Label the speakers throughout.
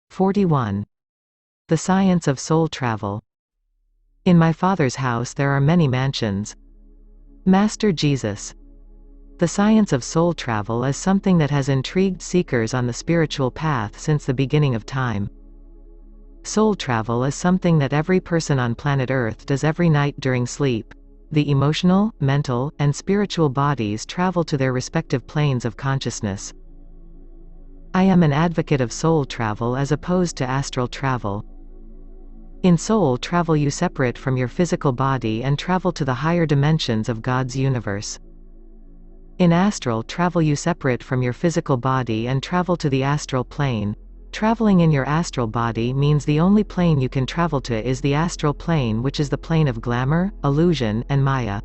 Speaker 1: 41. The science of soul travel. In my Father's house there are many mansions. Master Jesus. The science of soul travel is something that has intrigued seekers on the spiritual path since the beginning of time. Soul travel is something that every person on planet Earth does every night during sleep. The emotional, mental, and spiritual bodies travel to their respective planes of consciousness. I am an advocate of soul travel as opposed to astral travel. In soul travel you separate from your physical body and travel to the higher dimensions of God's universe. In astral travel you separate from your physical body and travel to the astral plane. Traveling in your astral body means the only plane you can travel to is the astral plane, which is the plane of glamour, illusion, and maya.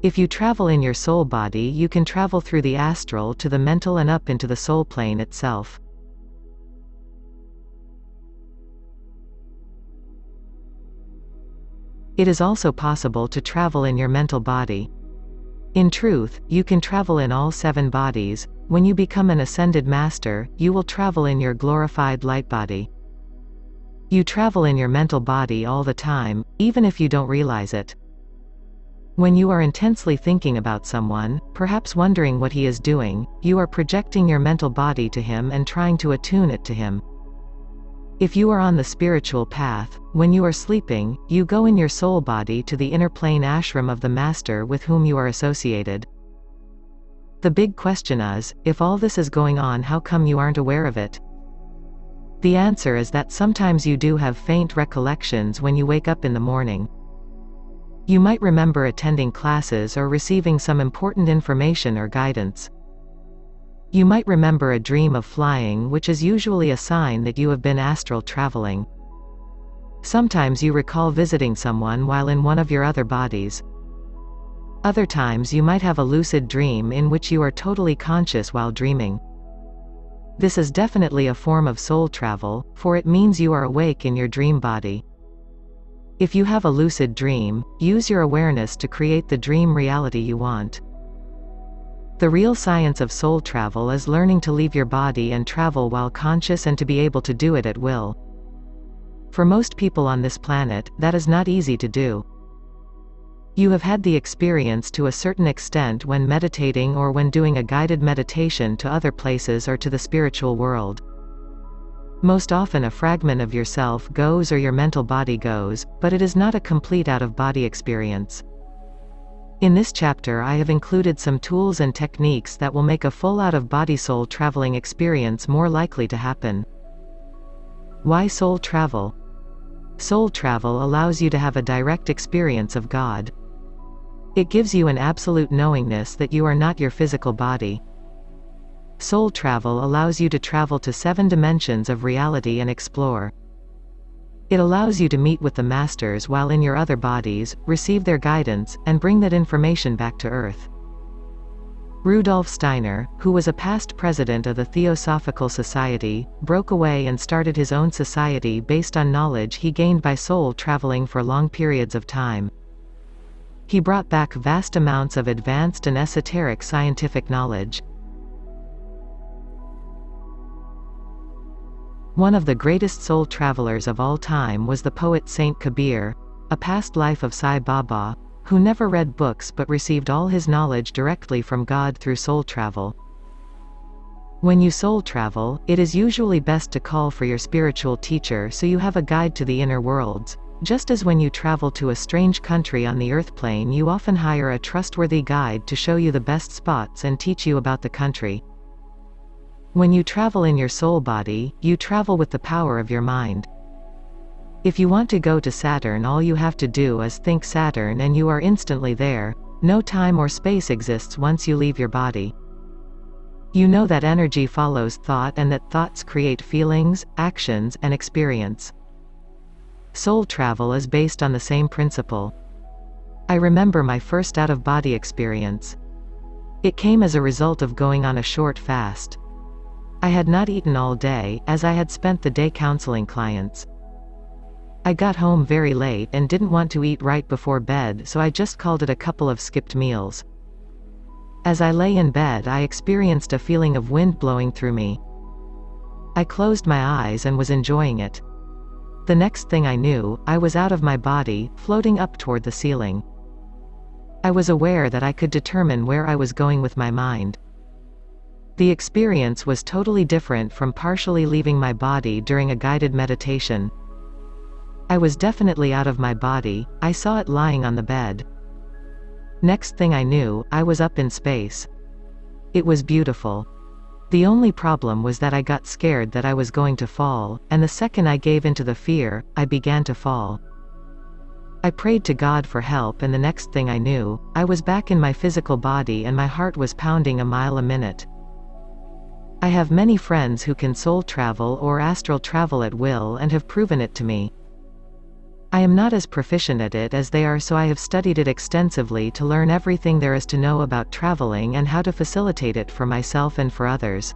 Speaker 1: If you travel in your soul body you can travel through the astral to the mental and up into the soul plane itself. It is also possible to travel in your mental body. In truth, you can travel in all 7 bodies. When you become an ascended master, you will travel in your glorified light body. You travel in your mental body all the time, even if you don't realize it. When you are intensely thinking about someone, perhaps wondering what he is doing, you are projecting your mental body to him and trying to attune it to him. If you are on the spiritual path, when you are sleeping, you go in your soul body to the inner plane ashram of the master with whom you are associated. The big question is, if all this is going on, how come you aren't aware of it? The answer is that sometimes you do have faint recollections when you wake up in the morning. You might remember attending classes or receiving some important information or guidance. You might remember a dream of flying, which is usually a sign that you have been astral traveling. Sometimes you recall visiting someone while in one of your other bodies. Other times you might have a lucid dream in which you are totally conscious while dreaming. This is definitely a form of soul travel, for it means you are awake in your dream body. If you have a lucid dream, use your awareness to create the dream reality you want. The real science of soul travel is learning to leave your body and travel while conscious and to be able to do it at will. For most people on this planet, that is not easy to do. You have had the experience to a certain extent when meditating or when doing a guided meditation to other places or to the spiritual world. Most often a fragment of yourself goes or your mental body goes, but it is not a complete out-of-body experience. In this chapter I have included some tools and techniques that will make a full out-of-body soul traveling experience more likely to happen. Why soul travel? Soul travel allows you to have a direct experience of God. It gives you an absolute knowingness that you are not your physical body. Soul travel allows you to travel to 7 dimensions of reality and explore. It allows you to meet with the masters while in your other bodies, receive their guidance, and bring that information back to Earth. Rudolf Steiner, who was a past president of the Theosophical Society, broke away and started his own society based on knowledge he gained by soul traveling for long periods of time. He brought back vast amounts of advanced and esoteric scientific knowledge. One of the greatest soul travelers of all time was the poet Saint Kabir, a past life of Sai Baba, who never read books but received all his knowledge directly from God through soul travel. When you soul travel, it is usually best to call for your spiritual teacher so you have a guide to the inner worlds. Just as when you travel to a strange country on the earth plane you often hire a trustworthy guide to show you the best spots and teach you about the country. When you travel in your soul body, you travel with the power of your mind. If you want to go to Saturn, all you have to do is think Saturn and you are instantly there. No time or space exists once you leave your body. You know that energy follows thought and that thoughts create feelings, actions, and experience. Soul travel is based on the same principle. I remember my first out-of-body experience. It came as a result of going on a short fast. I had not eaten all day, as I had spent the day counseling clients. I got home very late and didn't want to eat right before bed, so I just called it a couple of skipped meals. As I lay in bed, I experienced a feeling of wind blowing through me. I closed my eyes and was enjoying it. The next thing I knew, I was out of my body, floating up toward the ceiling. I was aware that I could determine where I was going with my mind. The experience was totally different from partially leaving my body during a guided meditation. I was definitely out of my body. I saw it lying on the bed. Next thing I knew, I was up in space. It was beautiful. The only problem was that I got scared that I was going to fall, and the second I gave into the fear, I began to fall. I prayed to God for help, and the next thing I knew, I was back in my physical body and my heart was pounding a mile a minute. I have many friends who can soul travel or astral travel at will and have proven it to me. I am not as proficient at it as they are, so I have studied it extensively to learn everything there is to know about traveling and how to facilitate it for myself and for others.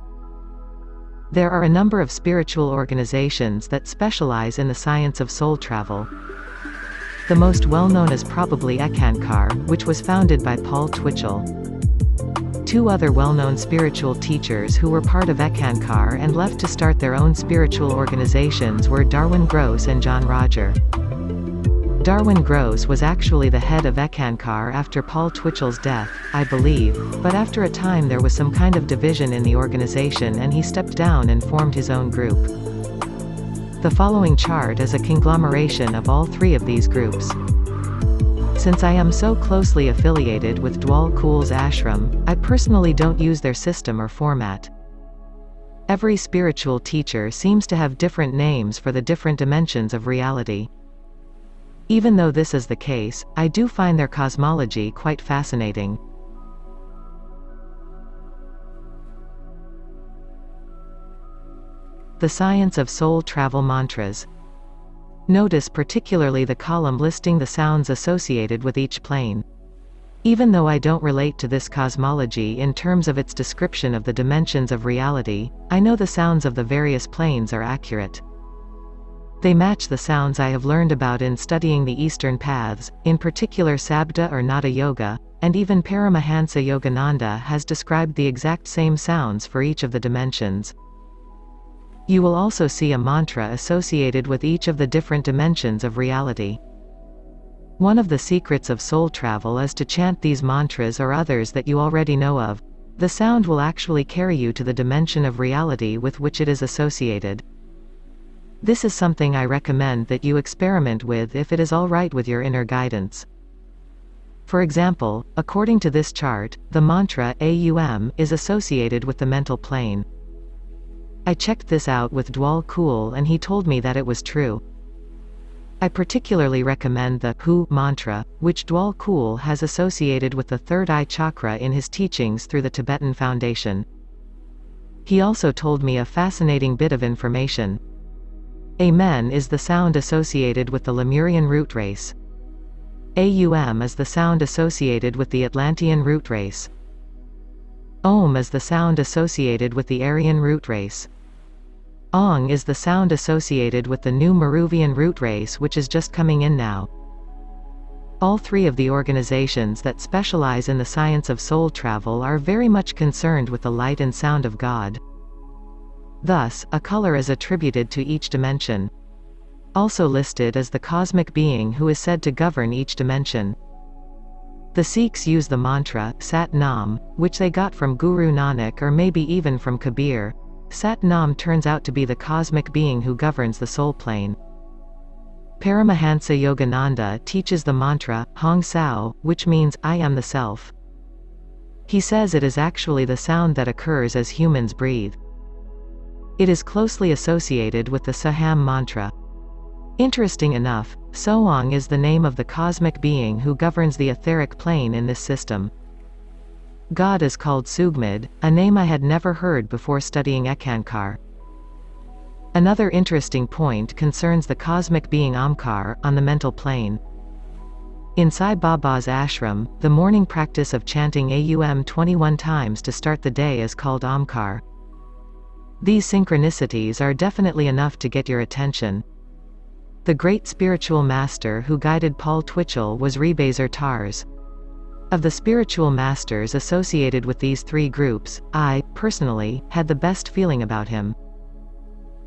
Speaker 1: There are a number of spiritual organizations that specialize in the science of soul travel. The most well-known is probably Eckankar, which was founded by Paul Twitchell. Two other well-known spiritual teachers who were part of Eckankar and left to start their own spiritual organizations were Darwin Gross and John Roger. Darwin Gross was actually the head of Eckankar after Paul Twitchell's death, I believe, but after a time there was some kind of division in the organization and he stepped down and formed his own group. The following chart is a conglomeration of all three of these groups. Since I am so closely affiliated with Dwal Kul's ashram, I personally don't use their system or format. Every spiritual teacher seems to have different names for the different dimensions of reality. Even though this is the case, I do find their cosmology quite fascinating. The science of soul travel mantras. Notice particularly the column listing the sounds associated with each plane. Even though I don't relate to this cosmology in terms of its description of the dimensions of reality, I know the sounds of the various planes are accurate. They match the sounds I have learned about in studying the Eastern paths, in particular Sabda or Nada Yoga, and even Paramahansa Yogananda has described the exact same sounds for each of the dimensions. You will also see a mantra associated with each of the different dimensions of reality. One of the secrets of soul travel is to chant these mantras or others that you already know of. The sound will actually carry you to the dimension of reality with which it is associated. This is something I recommend that you experiment with if it is all right with your inner guidance. For example, according to this chart, the mantra Aum is associated with the mental plane. I checked this out with Dwal Kul and he told me that it was true. I particularly recommend the Hu mantra, which Dwal Kul has associated with the third eye chakra in his teachings through the Tibetan Foundation. He also told me a fascinating bit of information. Amen is the sound associated with the Lemurian root race. Aum is the sound associated with the Atlantean root race. Om is the sound associated with the Aryan root race. Ong is the sound associated with the new Maruvian root race, which is just coming in now. All three of the organizations that specialize in the science of soul travel are very much concerned with the light and sound of God. Thus, a color is attributed to each dimension. Also listed is the cosmic being who is said to govern each dimension. The Sikhs use the mantra, Sat Nam, which they got from Guru Nanak or maybe even from Kabir. Sat Nam turns out to be the cosmic being who governs the soul plane. Paramahansa Yogananda teaches the mantra, Hong Sao, which means, I am the self. He says it is actually the sound that occurs as humans breathe. It is closely associated with the Saham mantra. Interesting enough, Soang is the name of the cosmic being who governs the etheric plane in this system. God is called Sugmid, a name I had never heard before studying Eckankar. Another interesting point concerns the cosmic being Omkar, on the mental plane. In Sai Baba's ashram, the morning practice of chanting Aum 21 times to start the day is called Omkar. These synchronicities are definitely enough to get your attention. The great spiritual master who guided Paul Twitchell was Rebaser Tars. Of the spiritual masters associated with these three groups, I, personally, had the best feeling about him.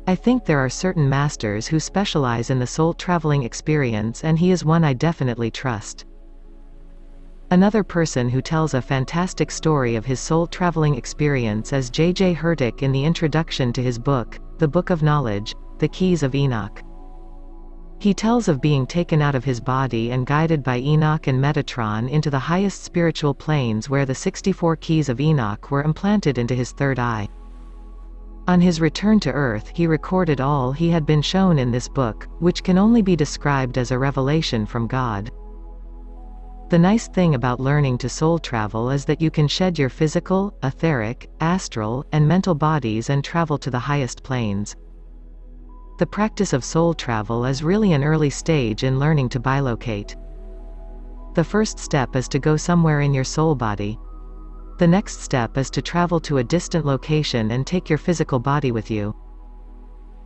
Speaker 1: I think there are certain masters who specialize in the soul-traveling experience, and he is one I definitely trust. Another person who tells a fantastic story of his soul-traveling experience is J.J. Hurtick in the introduction to his book, The Book of Knowledge, The Keys of Enoch. He tells of being taken out of his body and guided by Enoch and Metatron into the highest spiritual planes where the 64 keys of Enoch were implanted into his third eye. On his return to Earth, he recorded all he had been shown in this book, which can only be described as a revelation from God. The nice thing about learning to soul travel is that you can shed your physical, etheric, astral, and mental bodies and travel to the highest planes. The practice of soul travel is really an early stage in learning to bilocate. The first step is to go somewhere in your soul body. The next step is to travel to a distant location and take your physical body with you.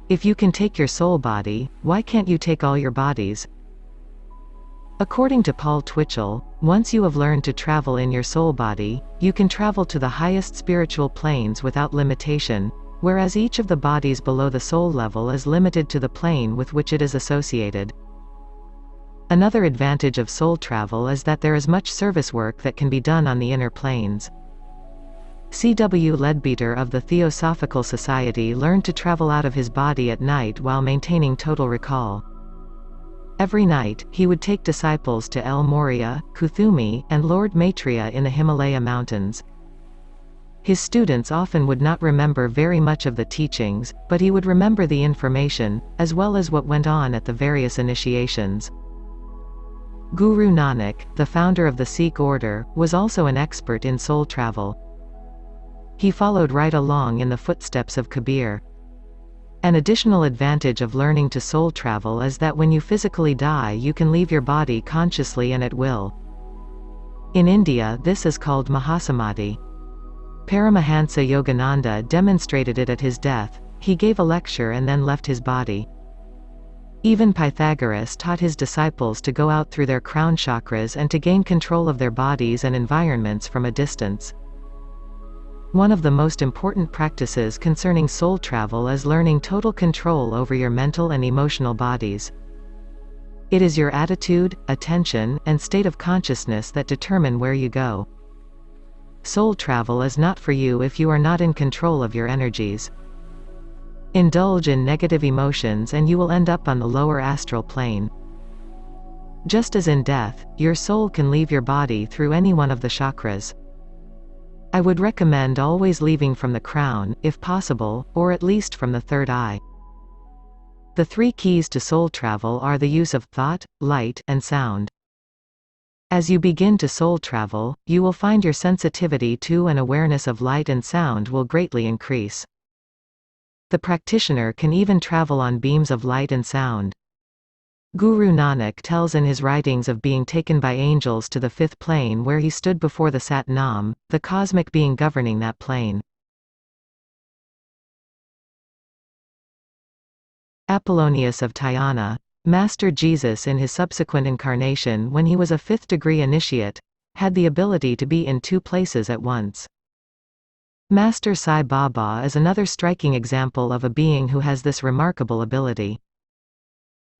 Speaker 1: If you can take your soul body, why can't you take all your bodies? According to Paul Twitchell, once you have learned to travel in your soul body, you can travel to the highest spiritual planes without limitation, whereas each of the bodies below the soul level is limited to the plane with which it is associated. Another advantage of soul travel is that there is much service work that can be done on the inner planes. C.W. Leadbeater of the Theosophical Society learned to travel out of his body at night while maintaining total recall. Every night, he would take disciples to El Moria, Kuthumi, and Lord Maitreya in the Himalaya mountains. His students often would not remember very much of the teachings, but he would remember the information, as well as what went on at the various initiations. Guru Nanak, the founder of the Sikh order, was also an expert in soul travel. He followed right along in the footsteps of Kabir. An additional advantage of learning to soul travel is that when you physically die you can leave your body consciously and at will. In India this is called Mahasamadhi. Paramahansa Yogananda demonstrated it at his death. He gave a lecture and then left his body. Even Pythagoras taught his disciples to go out through their crown chakras and to gain control of their bodies and environments from a distance. One of the most important practices concerning soul travel is learning total control over your mental and emotional bodies. It is your attitude, attention, and state of consciousness that determine where you go. Soul travel is not for you if you are not in control of your energies. Indulge in negative emotions and you will end up on the lower astral plane. Just as in death, your soul can leave your body through any one of the chakras. I would recommend always leaving from the crown, if possible, or at least from the third eye. The three keys to soul travel are the use of thought, light, and sound. As you begin to soul travel, you will find your sensitivity to and awareness of light and sound will greatly increase. The practitioner can even travel on beams of light and sound. Guru Nanak tells in his writings of being taken by angels to the fifth plane where he stood before the Sat Nam, the cosmic being governing that plane. Apollonius of Tyana, Master Jesus in his subsequent incarnation when he was a fifth-degree initiate, had the ability to be in two places at once. Master Sai Baba is another striking example of a being who has this remarkable ability.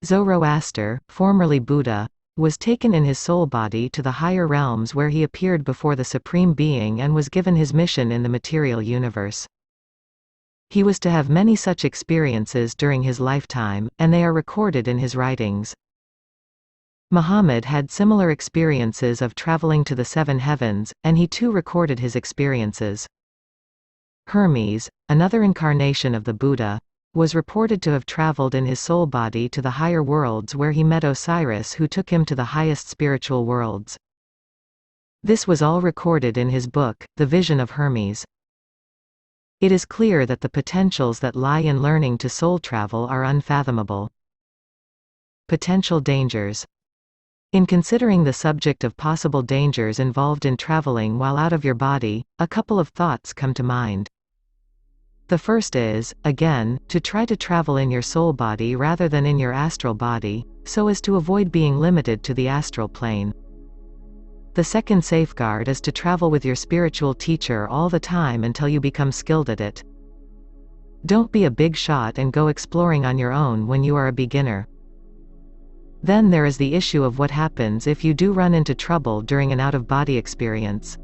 Speaker 1: Zoroaster, formerly Buddha, was taken in his soul body to the higher realms where he appeared before the Supreme Being and was given his mission in the material universe. He was to have many such experiences during his lifetime, and they are recorded in his writings. Muhammad had similar experiences of traveling to the seven heavens, and he too recorded his experiences. Hermes, another incarnation of the Buddha, was reported to have traveled in his soul body to the higher worlds where he met Osiris who took him to the highest spiritual worlds. This was all recorded in his book, The Vision of Hermes. It is clear that the potentials that lie in learning to soul travel are unfathomable. Potential dangers. In considering the subject of possible dangers involved in traveling while out of your body, a couple of thoughts come to mind. The first is, again, to try to travel in your soul body rather than in your astral body, so as to avoid being limited to the astral plane. The second safeguard is to travel with your spiritual teacher all the time until you become skilled at it. Don't be a big shot and go exploring on your own when you are a beginner. Then there is the issue of what happens if you do run into trouble during an out-of-body experience.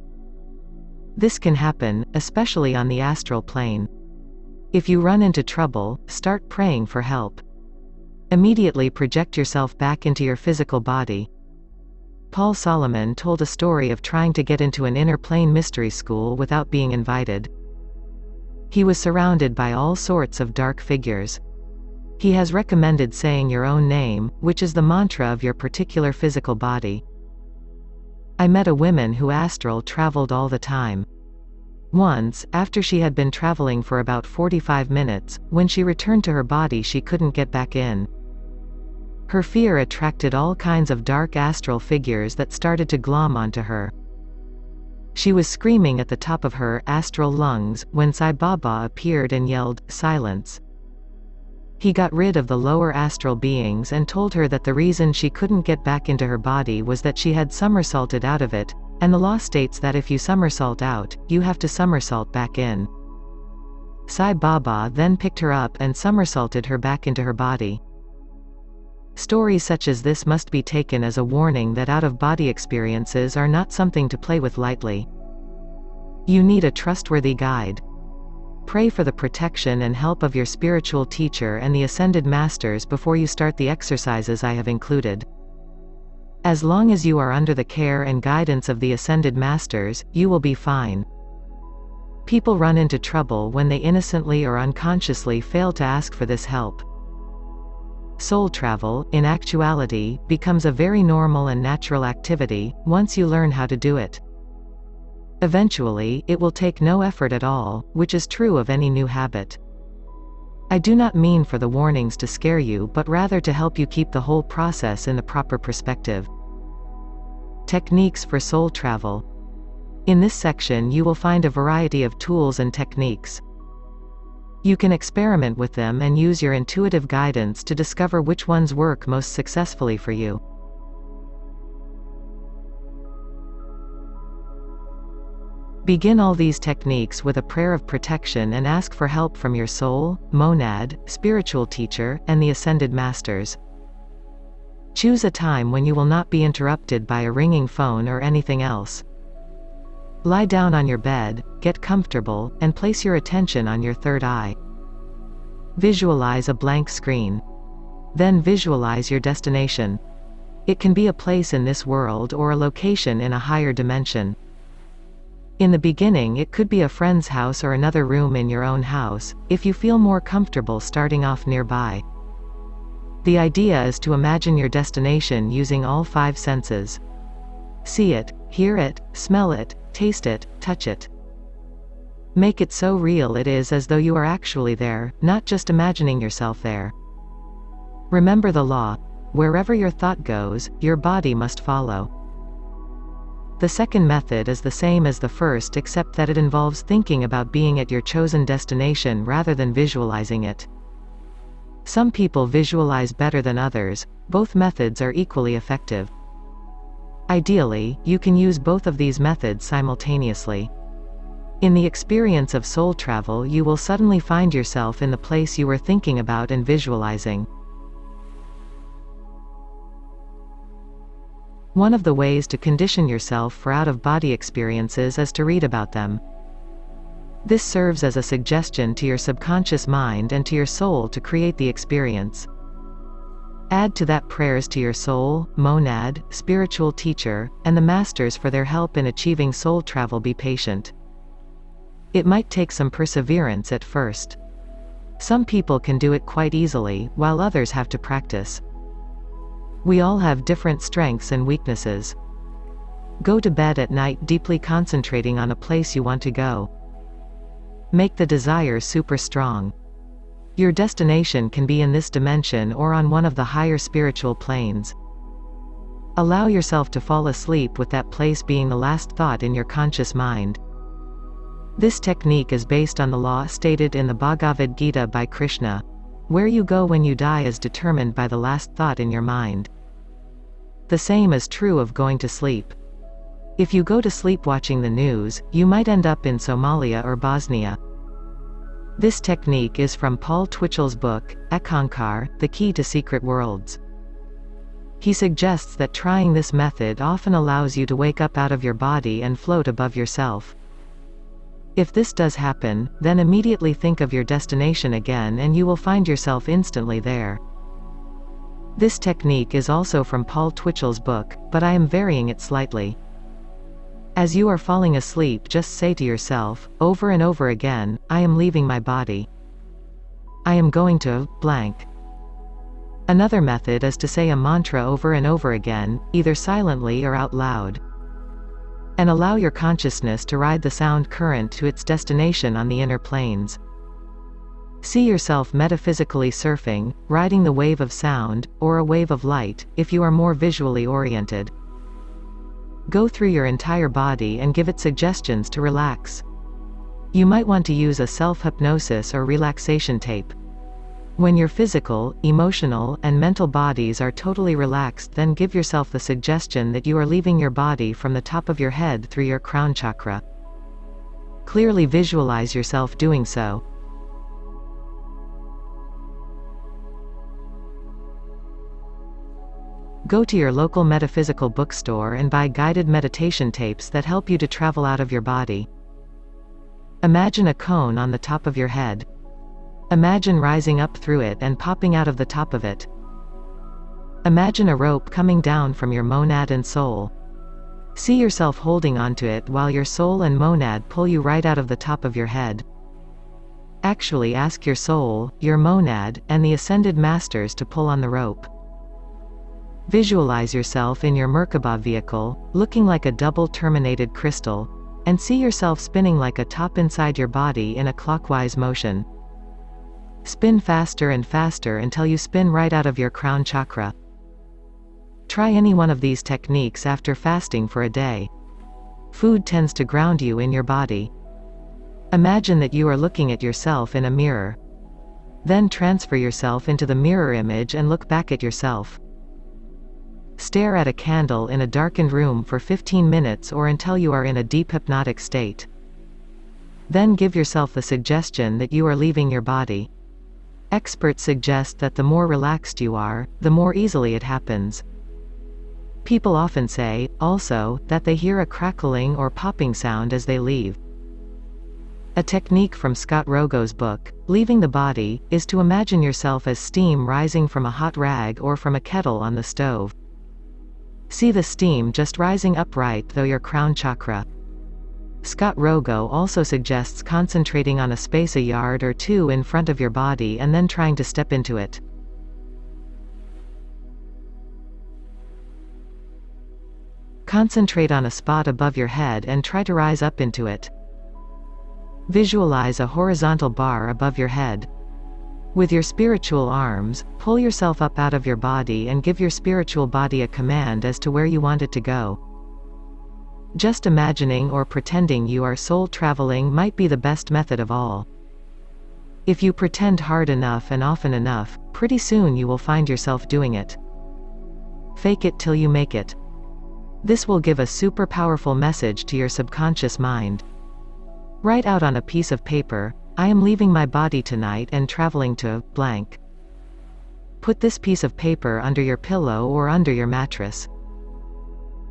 Speaker 1: This can happen, especially on the astral plane. If you run into trouble, start praying for help. Immediately project yourself back into your physical body. Paul Solomon told a story of trying to get into an inner plane mystery school without being invited. He was surrounded by all sorts of dark figures. He has recommended saying your own name, which is the mantra of your particular physical body. I met a woman who astral traveled all the time. Once, after she had been traveling for about 45 minutes, when she returned to her body she couldn't get back in. Her fear attracted all kinds of dark astral figures that started to glom onto her. She was screaming at the top of her astral lungs when Sai Baba appeared and yelled, "Silence." He got rid of the lower astral beings and told her that the reason she couldn't get back into her body was that she had somersaulted out of it, and the law states that if you somersault out, you have to somersault back in. Sai Baba then picked her up and somersaulted her back into her body. Stories such as this must be taken as a warning that out-of-body experiences are not something to play with lightly. You need a trustworthy guide. Pray for the protection and help of your spiritual teacher and the ascended masters before you start the exercises I have included. As long as you are under the care and guidance of the ascended masters, you will be fine. People run into trouble when they innocently or unconsciously fail to ask for this help. Soul travel, in actuality, becomes a very normal and natural activity, once you learn how to do it. Eventually, it will take no effort at all, which is true of any new habit. I do not mean for the warnings to scare you but rather to help you keep the whole process in the proper perspective. Techniques for soul travel. In this section you will find a variety of tools and techniques. You can experiment with them and use your intuitive guidance to discover which ones work most successfully for you. Begin all these techniques with a prayer of protection and ask for help from your soul, monad, spiritual teacher, and the ascended masters. Choose a time when you will not be interrupted by a ringing phone or anything else. Lie down on your bed, get comfortable, and place your attention on your third eye. Visualize a blank screen. Then visualize your destination. It can be a place in this world or a location in a higher dimension. In the beginning it could be a friend's house or another room in your own house, if you feel more comfortable starting off nearby. The idea is to imagine your destination using all 5 senses. See it, hear it, smell it, taste it, touch it. Make it so real it is as though you are actually there, not just imagining yourself there. Remember the law: wherever your thought goes, your body must follow. The second method is the same as the first except that it involves thinking about being at your chosen destination rather than visualizing it. Some people visualize better than others. Both methods are equally effective. Ideally, you can use both of these methods simultaneously. In the experience of soul travel you will suddenly find yourself in the place you were thinking about and visualizing. One of the ways to condition yourself for out-of-body experiences is to read about them. This serves as a suggestion to your subconscious mind and to your soul to create the experience. Add to that prayers to your soul, monad, spiritual teacher, and the masters for their help in achieving soul travel. Be patient. It might take some perseverance at first. Some people can do it quite easily, while others have to practice. We all have different strengths and weaknesses. Go to bed at night deeply concentrating on a place you want to go. Make the desire super strong. Your destination can be in this dimension or on one of the higher spiritual planes. Allow yourself to fall asleep with that place being the last thought in your conscious mind. This technique is based on the law stated in the Bhagavad Gita by Krishna. Where you go when you die is determined by the last thought in your mind. The same is true of going to sleep. If you go to sleep watching the news, you might end up in Somalia or Bosnia. This technique is from Paul Twitchell's book, Ekankar, The Key to Secret Worlds. He suggests that trying this method often allows you to wake up out of your body and float above yourself. If this does happen, then immediately think of your destination again and you will find yourself instantly there. This technique is also from Paul Twitchell's book, but I am varying it slightly. As you are falling asleep, just say to yourself, over and over again, I am leaving my body. I am going to blank. Another method is to say a mantra over and over again, either silently or out loud. And allow your consciousness to ride the sound current to its destination on the inner planes. See yourself metaphysically surfing, riding the wave of sound, or a wave of light, if you are more visually oriented. Go through your entire body and give it suggestions to relax. You might want to use a self-hypnosis or relaxation tape. When your physical, emotional, and mental bodies are totally relaxed, then give yourself the suggestion that you are leaving your body from the top of your head through your crown chakra. Clearly visualize yourself doing so. Go to your local metaphysical bookstore and buy guided meditation tapes that help you to travel out of your body. Imagine a cone on the top of your head. Imagine rising up through it and popping out of the top of it. Imagine a rope coming down from your monad and soul. See yourself holding onto it while your soul and monad pull you right out of the top of your head. Actually ask your soul, your monad, and the ascended masters to pull on the rope. Visualize yourself in your Merkaba vehicle, looking like a double terminated crystal, and see yourself spinning like a top inside your body in a clockwise motion. Spin faster and faster until you spin right out of your crown chakra. Try any one of these techniques after fasting for a day. Food tends to ground you in your body. Imagine that you are looking at yourself in a mirror. Then transfer yourself into the mirror image and look back at yourself. Stare at a candle in a darkened room for 15 minutes or until you are in a deep hypnotic state. Then give yourself the suggestion that you are leaving your body. Experts suggest that the more relaxed you are, the more easily it happens. People often say, also, that they hear a crackling or popping sound as they leave. A technique from Scott Rogo's book, Leaving the Body, is to imagine yourself as steam rising from a hot rag or from a kettle on the stove. See the steam just rising upright through your crown chakra. Scott Rogo also suggests concentrating on a space a yard or two in front of your body and then trying to step into it. Concentrate on a spot above your head and try to rise up into it. Visualize a horizontal bar above your head. With your spiritual arms, pull yourself up out of your body and give your spiritual body a command as to where you want it to go. Just imagining or pretending you are soul traveling might be the best method of all. If you pretend hard enough and often enough, pretty soon you will find yourself doing it. Fake it till you make it. This will give a super powerful message to your subconscious mind. Write out on a piece of paper, I am leaving my body tonight and traveling to blank. Put this piece of paper under your pillow or under your mattress.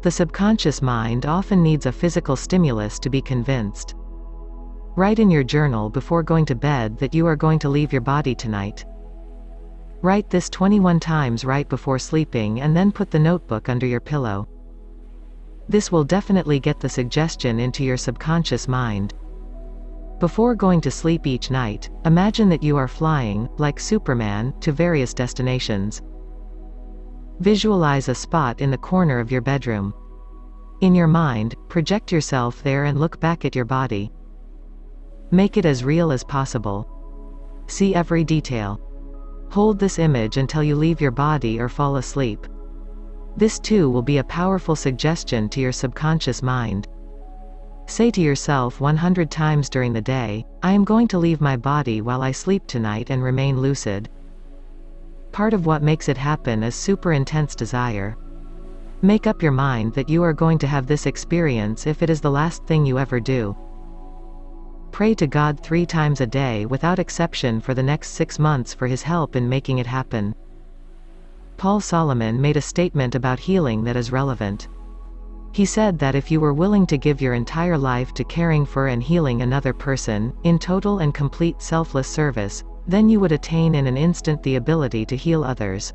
Speaker 1: The subconscious mind often needs a physical stimulus to be convinced. Write in your journal before going to bed that you are going to leave your body tonight. Write this 21 times right before sleeping and then put the notebook under your pillow. This will definitely get the suggestion into your subconscious mind. Before going to sleep each night, imagine that you are flying, like Superman, to various destinations. Visualize a spot in the corner of your bedroom. In your mind, project yourself there and look back at your body. Make it as real as possible. See every detail. Hold this image until you leave your body or fall asleep. This too will be a powerful suggestion to your subconscious mind. Say to yourself 100 times during the day, I am going to leave my body while I sleep tonight and remain lucid. Part of what makes it happen is super intense desire. Make up your mind that you are going to have this experience if it is the last thing you ever do. Pray to God 3 times a day without exception for the next 6 months for His help in making it happen. Paul Solomon made a statement about healing that is relevant. He said that if you were willing to give your entire life to caring for and healing another person, in total and complete selfless service, then you would attain in an instant the ability to heal others.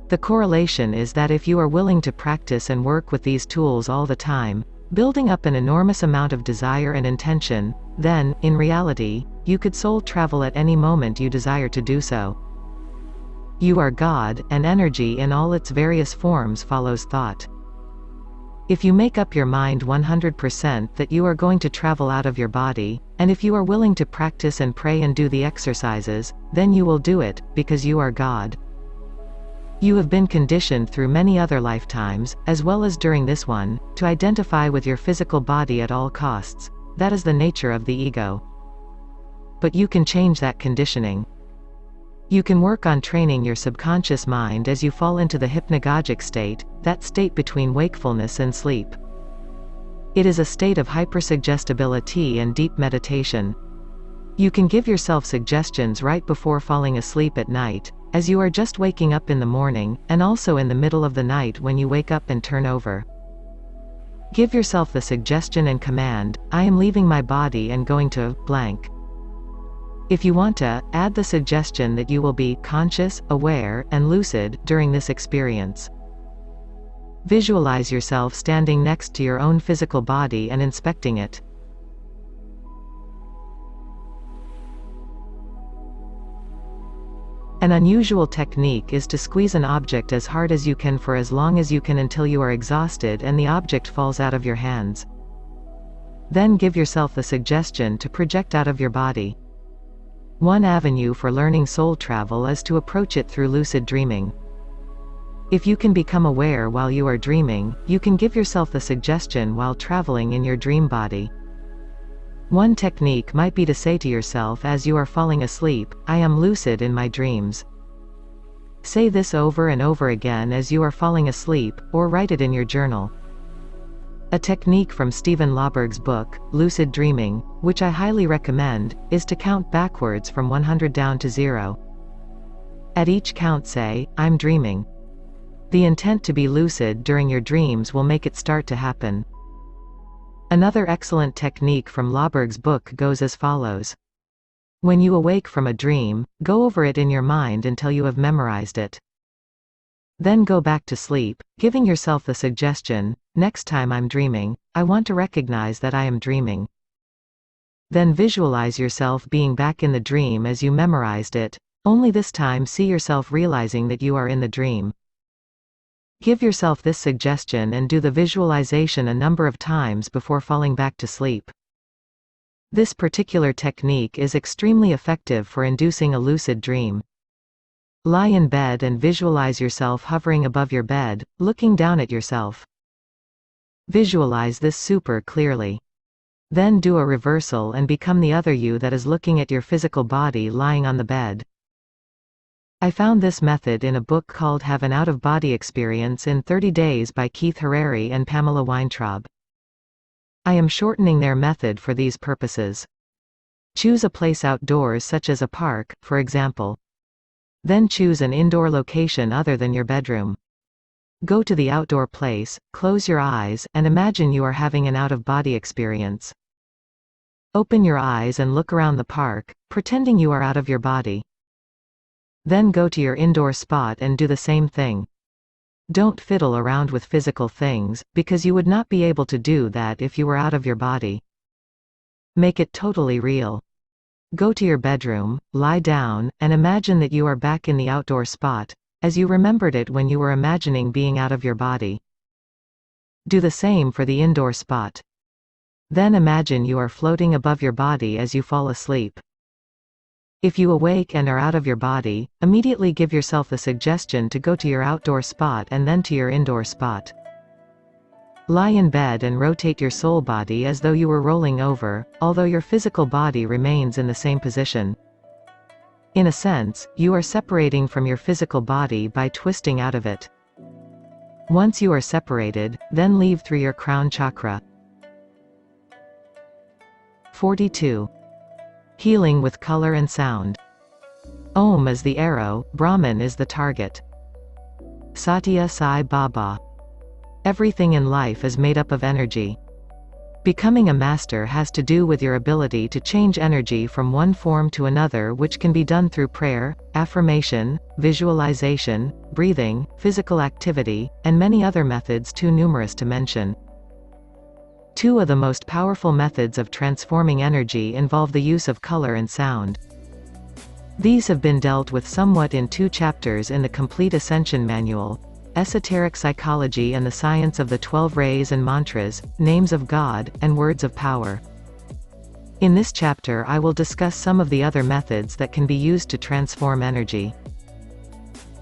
Speaker 1: The correlation is that if you are willing to practice and work with these tools all the time, building up an enormous amount of desire and intention, then, in reality, you could soul travel at any moment you desire to do so. You are God, and energy in all its various forms follows thought. If you make up your mind 100% that you are going to travel out of your body, and if you are willing to practice and pray and do the exercises, then you will do it, because you are God. You have been conditioned through many other lifetimes, as well as during this one, to identify with your physical body at all costs. That is the nature of the ego. But you can change that conditioning. You can work on training your subconscious mind as you fall into the hypnagogic state, that state between wakefulness and sleep. It is a state of hypersuggestibility and deep meditation. You can give yourself suggestions right before falling asleep at night, as you are just waking up in the morning, and also in the middle of the night when you wake up and turn over. Give yourself the suggestion and command, I am leaving my body and going to blank. If you want to, add the suggestion that you will be conscious, aware, and lucid during this experience. Visualize yourself standing next to your own physical body and inspecting it. An unusual technique is to squeeze an object as hard as you can for as long as you can until you are exhausted and the object falls out of your hands. Then give yourself the suggestion to project out of your body. One avenue for learning soul travel is to approach it through lucid dreaming. If you can become aware while you are dreaming, you can give yourself the suggestion while traveling in your dream body. One technique might be to say to yourself as you are falling asleep, I am lucid in my dreams. Say this over and over again as you are falling asleep, or write it in your journal. A technique from Stephen Lauberg's book, Lucid Dreaming, which I highly recommend, is to count backwards from 100 down to 0. At each count say, I'm dreaming. The intent to be lucid during your dreams will make it start to happen. Another excellent technique from Lauberg's book goes as follows. When you awake from a dream, go over it in your mind until you have memorized it. Then go back to sleep, giving yourself the suggestion, next time I'm dreaming, I want to recognize that I am dreaming. Then visualize yourself being back in the dream as you memorized it, only this time see yourself realizing that you are in the dream. Give yourself this suggestion and do the visualization a number of times before falling back to sleep. This particular technique is extremely effective for inducing a lucid dream. Lie in bed and visualize yourself hovering above your bed, looking down at yourself. Visualize this super clearly. Then do a reversal and become the other you that is looking at your physical body lying on the bed. I found this method in a book called Have an Out-of-Body Experience in 30 Days by Keith Harary and Pamela Weintraub. I am shortening their method for these purposes. Choose a place outdoors such as a park, for example. Then choose an indoor location other than your bedroom. Go to the outdoor place, close your eyes, and imagine you are having an out-of-body experience. Open your eyes and look around the park, pretending you are out of your body. Then go to your indoor spot and do the same thing. Don't fiddle around with physical things, because you would not be able to do that if you were out of your body. Make it totally real. Go to your bedroom, lie down, and imagine that you are back in the outdoor spot, as you remembered it when you were imagining being out of your body. Do the same for the indoor spot. Then imagine you are floating above your body as you fall asleep. If you awake and are out of your body, immediately give yourself the suggestion to go to your outdoor spot and then to your indoor spot. Lie in bed and rotate your soul body as though you were rolling over, although your physical body remains in the same position. In a sense, you are separating from your physical body by twisting out of it. Once you are separated, then leave through your crown chakra. 42. Healing with color and sound. Om is the arrow, Brahman is the target. Satya Sai Baba. Everything in life is made up of energy. Becoming a master has to do with your ability to change energy from one form to another, which can be done through prayer, affirmation, visualization, breathing, physical activity, and many other methods too numerous to mention. Two of the most powerful methods of transforming energy involve the use of color and sound. These have been dealt with somewhat in 2 chapters in the Complete Ascension Manual, Esoteric Psychology and the Science of the 12 Rays and Mantras, Names of God, and Words of Power. In this chapter I will discuss some of the other methods that can be used to transform energy.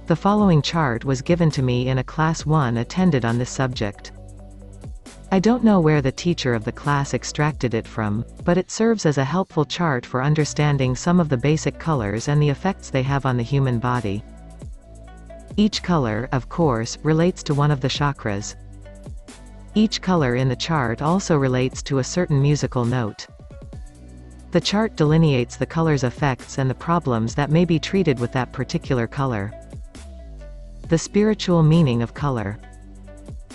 Speaker 1: The following chart was given to me in a Class 1 attended on this subject. I don't know where the teacher of the class extracted it from, but it serves as a helpful chart for understanding some of the basic colors and the effects they have on the human body. Each color, of course, relates to one of the chakras. Each color in the chart also relates to a certain musical note. The chart delineates the color's effects and the problems that may be treated with that particular color. The spiritual meaning of color.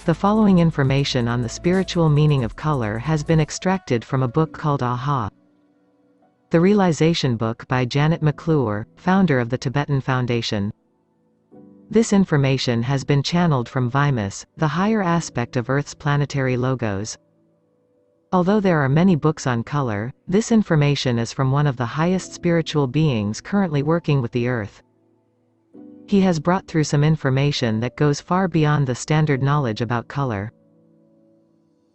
Speaker 1: The following information on the spiritual meaning of color has been extracted from a book called Aha! The Realization Book by Janet McClure, founder of the Tibetan Foundation. This information has been channeled from Vimas, the higher aspect of Earth's planetary logos. Although there are many books on color, this information is from one of the highest spiritual beings currently working with the Earth. He has brought through some information that goes far beyond the standard knowledge about color.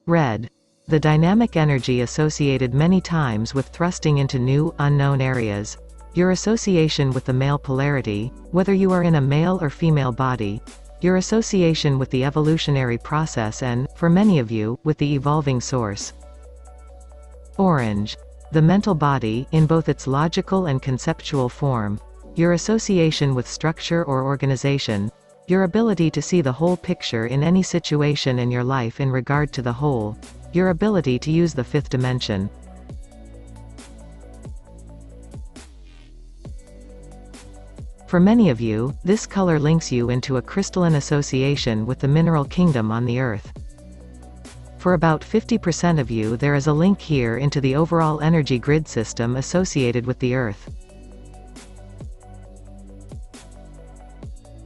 Speaker 1: Red. The dynamic energy associated many times with thrusting into new, unknown areas. Your association with the male polarity, whether you are in a male or female body. Your association with the evolutionary process and, for many of you, with the evolving source. Orange. The mental body, in both its logical and conceptual form. Your association with structure or organization. Your ability to see the whole picture in any situation in your life in regard to the whole. Your ability to use the 5th dimension. For many of you, this color links you into a crystalline association with the mineral kingdom on the Earth. For about 50% of you there is a link here into the overall energy grid system associated with the Earth.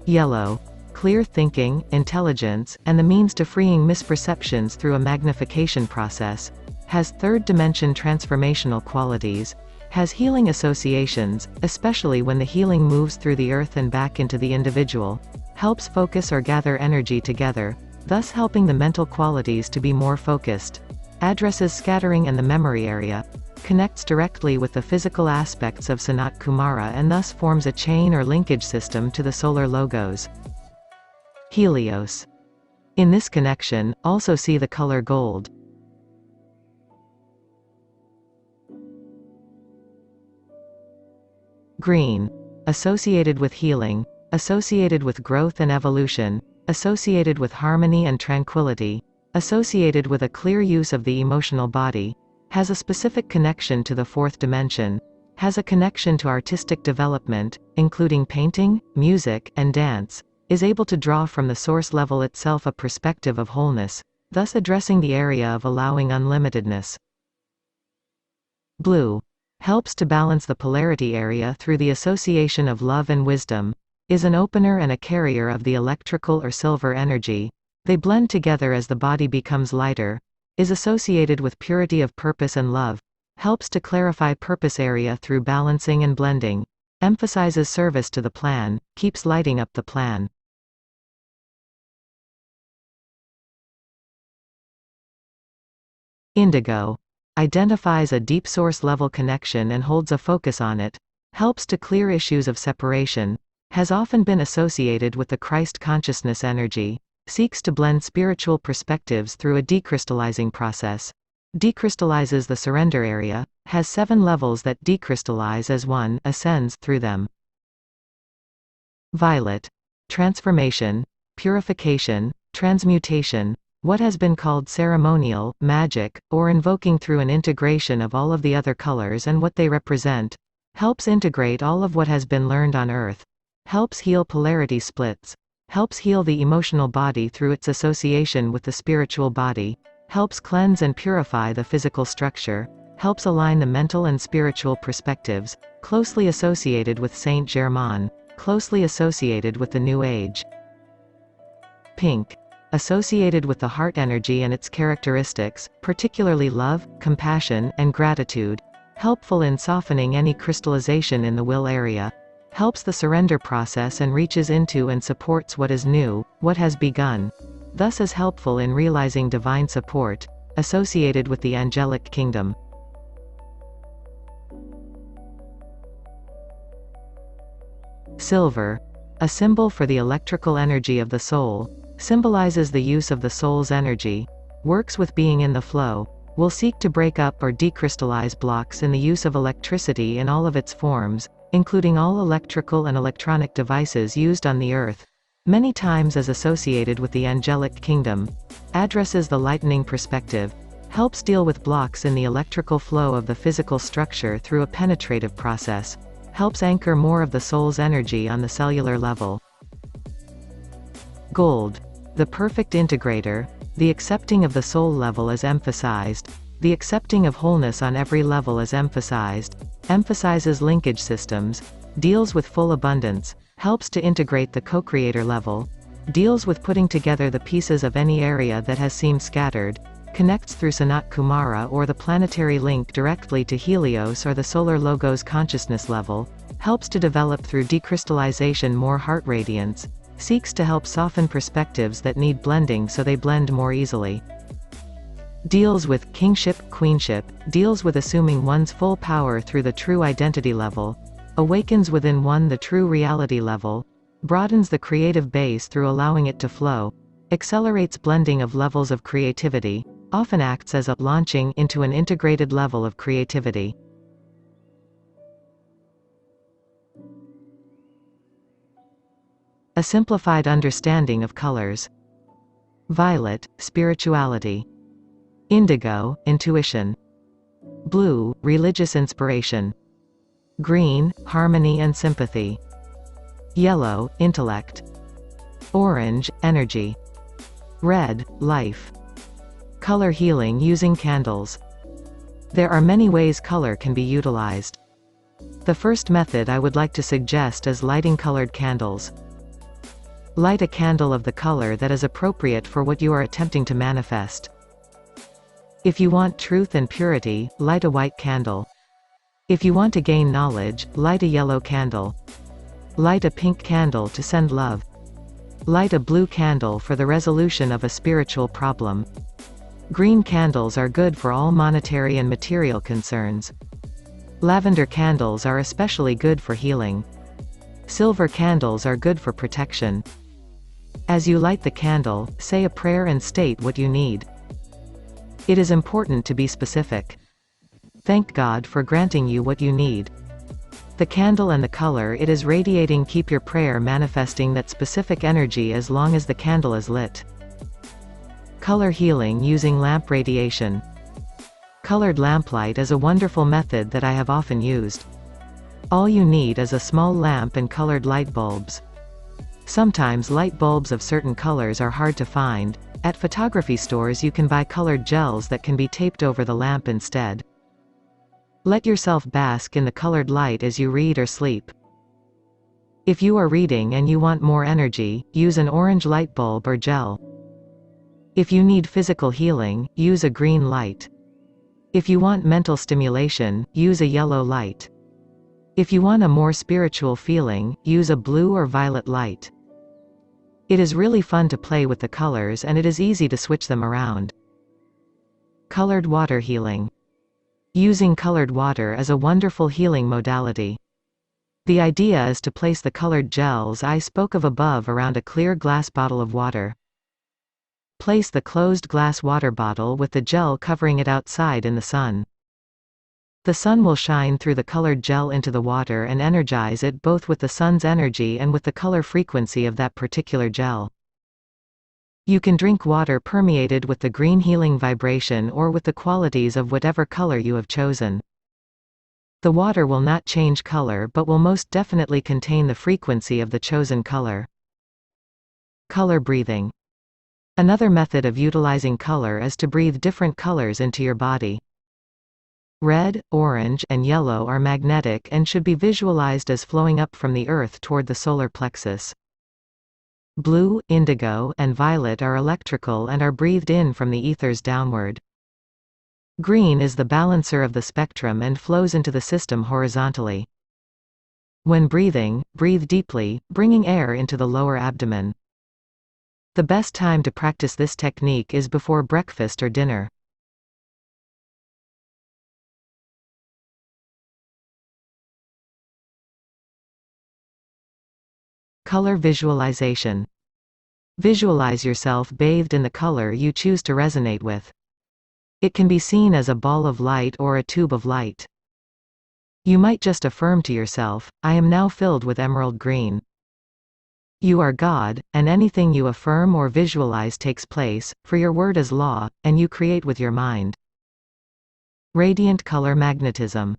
Speaker 1: Yellow. Clear thinking, intelligence, and the means to freeing misperceptions through a magnification process. Has 3rd dimension transformational qualities. Has healing associations, especially when the healing moves through the Earth and back into the individual. Helps focus or gather energy together, thus helping the mental qualities to be more focused. Addresses scattering and the memory area. Connects directly with the physical aspects of Sanat Kumara and thus forms a chain or linkage system to the solar logos. Helios. In this connection, also see the color gold. Green. Associated with healing. Associated with growth and evolution. Associated with harmony and tranquility. Associated with a clear use of the emotional body. Has a specific connection to the 4th dimension. Has a connection to artistic development, including painting, music, and dance. Is able to draw from the source level itself a perspective of wholeness, thus addressing the area of allowing unlimitedness. Blue. Helps to balance the polarity area through the association of love and wisdom. Is an opener and a carrier of the electrical or silver energy. They blend together as the body becomes lighter. Is associated with purity of purpose and love. Helps to clarify purpose area through balancing and blending. Emphasizes service to the plan, keeps lighting up the plan. Indigo. Identifies a deep source level connection and holds a focus on it. Helps to clear issues of separation. Has often been associated with the Christ consciousness energy. seeks to blend spiritual perspectives through a decrystallizing process. Decrystallizes the surrender area, has 7 levels that decrystallize as one ascends through them. Violet. Transformation, purification, transmutation, what has been called ceremonial, magic, or invoking through an integration of all of the other colors and what they represent. Helps integrate all of what has been learned on Earth. Helps heal polarity splits. Helps heal the emotional body through its association with the spiritual body. Helps cleanse and purify the physical structure. Helps align the mental and spiritual perspectives. Closely associated with Saint Germain. Closely associated with the New Age. Pink. Associated with the heart energy and its characteristics, particularly love, compassion, and gratitude. Helpful in softening any crystallization in the will area. Helps the surrender process and reaches into and supports what is new, what has begun. Thus is helpful in realizing divine support. Associated with the angelic kingdom. Silver. A symbol for the electrical energy of the soul. Symbolizes the use of the soul's energy. Works with being in the flow. Will seek to break up or decrystallize blocks in the use of electricity in all of its forms, including all electrical and electronic devices used on the earth. Many times as associated with the angelic kingdom. Addresses the lightening perspective. Helps deal with blocks in the electrical flow of the physical structure through a penetrative process. Helps anchor more of the soul's energy on the cellular level. Gold. The perfect integrator. The accepting of the soul level is emphasized. The accepting of wholeness on every level is emphasized. Emphasizes linkage systems. Deals with full abundance. Helps to integrate the co-creator level. Deals with putting together the pieces of any area that has seemed scattered. Connects through anataamara or the planetary link directly to Helios or the solar logos consciousness level. Helps to develop through decrystallization more heart radiance. Seeks to help soften perspectives that need blending so they blend more easily. Deals with kingship, queenship, deals with assuming one's full power through the true identity level. Awakens within one the true reality level. Broadens the creative base through allowing it to flow. Accelerates blending of levels of creativity. Often acts as a launching into an integrated level of creativity. A simplified understanding of colors. Violet, spirituality. Indigo, intuition. Blue, religious inspiration. Green, harmony and sympathy. Yellow, intellect. Orange, energy. Red, life. Color healing using candles. There are many ways color can be utilized. The first method I would like to suggest is lighting colored candles. Light a candle of the color that is appropriate for what you are attempting to manifest. If you want truth and purity, light a white candle. If you want to gain knowledge, light a yellow candle. Light a pink candle to send love. Light a blue candle for the resolution of a spiritual problem. Green candles are good for all monetary and material concerns. Lavender candles are especially good for healing. Silver candles are good for protection. As you light the candle, say a prayer and state what you need. It is important to be specific. Thank God for granting you what you need. The candle and the color it is radiating keep your prayer manifesting that specific energy as long as the candle is lit. Color healing using lamp radiation. Colored lamplight is a wonderful method that I have often used. All you need is a small lamp and colored light bulbs. Sometimes light bulbs of certain colors are hard to find. At photography stores you can buy colored gels that can be taped over the lamp instead. Let yourself bask in the colored light as you read or sleep. If you are reading and you want more energy, use an orange light bulb or gel. If you need physical healing, use a green light. If you want mental stimulation, use a yellow light. If you want a more spiritual feeling, use a blue or violet light. It is really fun to play with the colors and it is easy to switch them around. Colored water healing. Using colored water is a wonderful healing modality. The idea is to place the colored gels I spoke of above around a clear glass bottle of water. place the closed glass water bottle with the gel covering it outside in the sun. The sun will shine through the colored gel into the water and energize it both with the sun's energy and with the color frequency of that particular gel. You can drink water permeated with the green healing vibration or with the qualities of whatever color you have chosen. The water will not change color but will most definitely contain the frequency of the chosen color. Color breathing. Another method of utilizing color is to breathe different colors into your body. Red, orange, and yellow are magnetic and should be visualized as flowing up from the earth toward the solar plexus. Blue, indigo, and violet are electrical and are breathed in from the ethers downward. Green is the balancer of the spectrum and flows into the system horizontally. When breathing, breathe deeply, bringing air into the lower abdomen. The best time to practice this technique is before breakfast or dinner. Color visualization. Visualize yourself bathed in the color you choose to resonate with. It can be seen as a ball of light or a tube of light. You might just affirm to yourself, "I am now filled with emerald green." You are God, and anything you affirm or visualize takes place, for your word is law, and you create with your mind. Radiant color magnetism.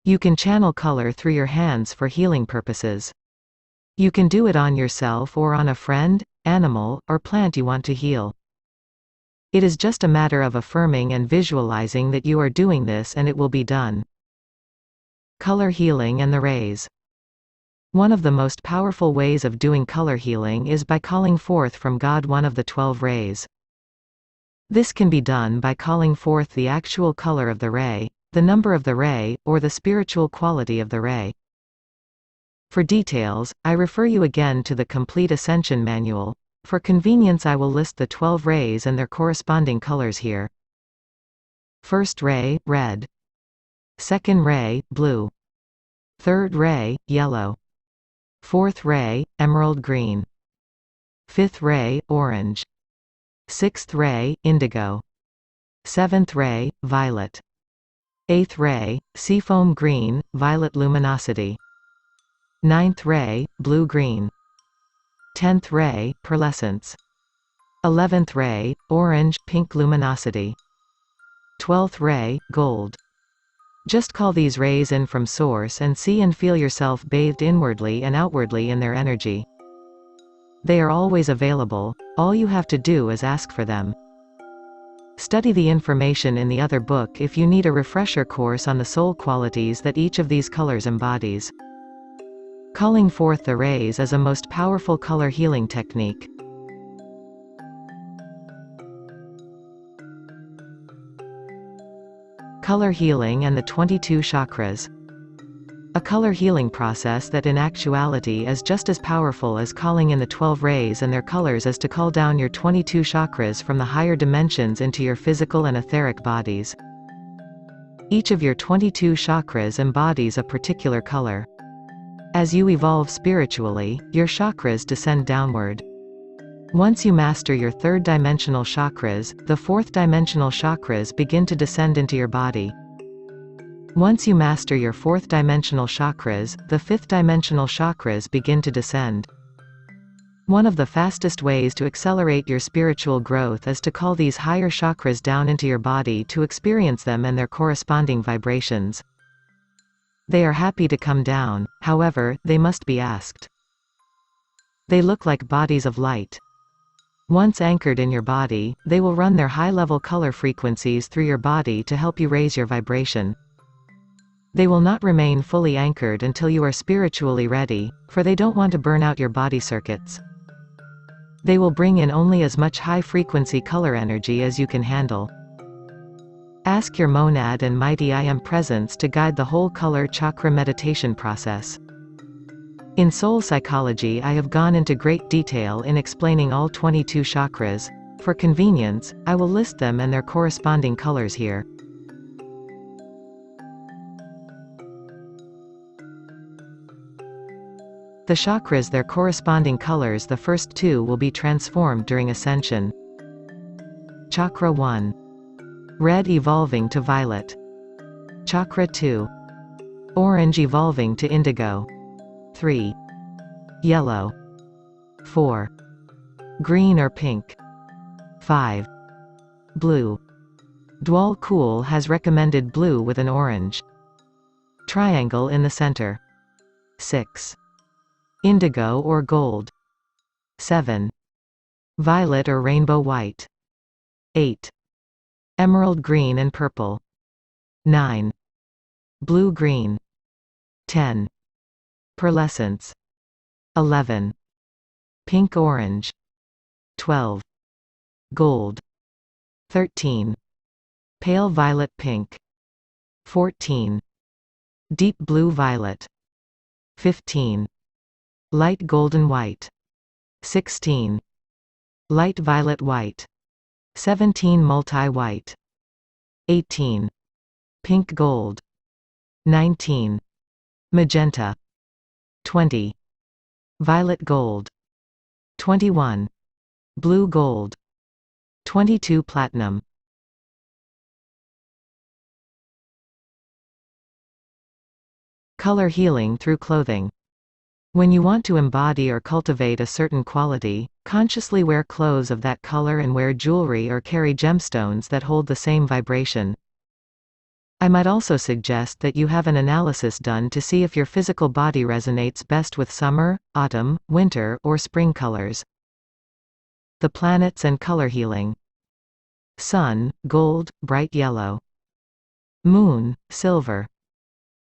Speaker 1: You can channel color through your hands for healing purposes. You can do it on yourself or on a friend, animal, or plant you want to heal. It is just a matter of affirming and visualizing that you are doing this and it will be done. Color healing and the rays. One of the most powerful ways of doing color healing is by calling forth from God one of the 12 rays. This can be done by calling forth the actual color of the ray, the number of the ray, or the spiritual quality of the ray. For details, I refer you again to the complete Ascension manual. For convenience I will list the 12 rays and their corresponding colors here. First ray, red. Second ray, blue. Third ray, yellow. Fourth ray, emerald green. Fifth ray, orange. Sixth ray, indigo. Seventh ray, violet. Eighth ray, seafoam green, violet luminosity. Ninth ray, blue-green. 10th ray, pearlescence. 11th ray, orange-pink luminosity. 12th ray, gold. Just call these rays in from source and see and feel yourself bathed inwardly and outwardly in their energy. They are always available, all you have to do is ask for them. Study the information in the other book if you need a refresher course on the soul qualities that each of these colors embodies. Calling forth the rays is a most powerful color healing technique. Color healing and the 22 chakras. A color healing process that in actuality is just as powerful as calling in the 12 rays and their colors is to call down your 22 chakras from the higher dimensions into your physical and etheric bodies. Each of your 22 chakras embodies a particular color. As you evolve spiritually, your chakras descend downward. Once you master your third-dimensional chakras, the fourth-dimensional chakras begin to descend into your body. Once you master your fourth-dimensional chakras, the fifth-dimensional chakras begin to descend. One of the fastest ways to accelerate your spiritual growth is to call these higher chakras down into your body to experience them and their corresponding vibrations. They are happy to come down, however, they must be asked. They look like bodies of light. Once anchored in your body, they will run their high-level color frequencies through your body to help you raise your vibration. They will not remain fully anchored until you are spiritually ready, for they don't want to burn out your body circuits. They will bring in only as much high-frequency color energy as you can handle. Ask your monad and mighty I Am presence to guide the whole color chakra meditation process. In soul psychology I have gone into great detail in explaining all 22 chakras. For convenience, I will list them and their corresponding colors here. The chakras, their corresponding colors, the first two will be transformed during ascension. Chakra 1. Red evolving to violet. Chakra 2. Orange evolving to indigo. 3. Yellow. 4. Green or pink. 5. Blue. Dwal Kul has recommended blue with an orange triangle in the center. 6. Indigo or gold. 7. Violet or rainbow white. 8. Emerald green and purple. 9. Blue-green. 10. Pearlescence. 11. Pink-orange. 12. Gold. 13. Pale violet-pink. 14. Deep blue-violet. 15. Light golden-white. 16. Light violet-white. 17. Multi-white. 18. Pink gold. 19. Magenta. 20. Violet gold. 21. Blue gold. 22. Platinum. Color healing through clothing. When you want to embody or cultivate a certain quality, consciously wear clothes of that color and wear jewelry or carry gemstones that hold the same vibration. I might also suggest that you have an analysis done to see if your physical body resonates best with summer, autumn, winter, or spring colors. The planets and color healing. Sun, gold, bright yellow. Moon, silver.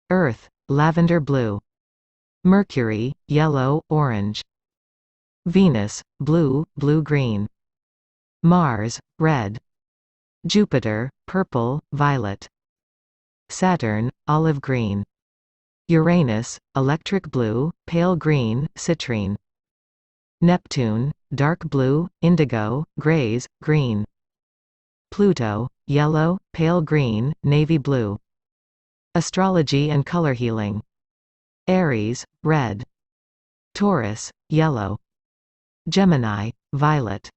Speaker 1: Earth, lavender blue. Mercury, yellow, orange. Venus, blue, blue-green. Mars, red. Jupiter, purple, violet. Saturn, olive green. Uranus, electric blue, pale green, citrine. Neptune, dark blue, indigo, grays, green. Pluto, yellow, pale green, navy blue. Astrology and color healing. Aries, red. Taurus, yellow. Gemini, violet.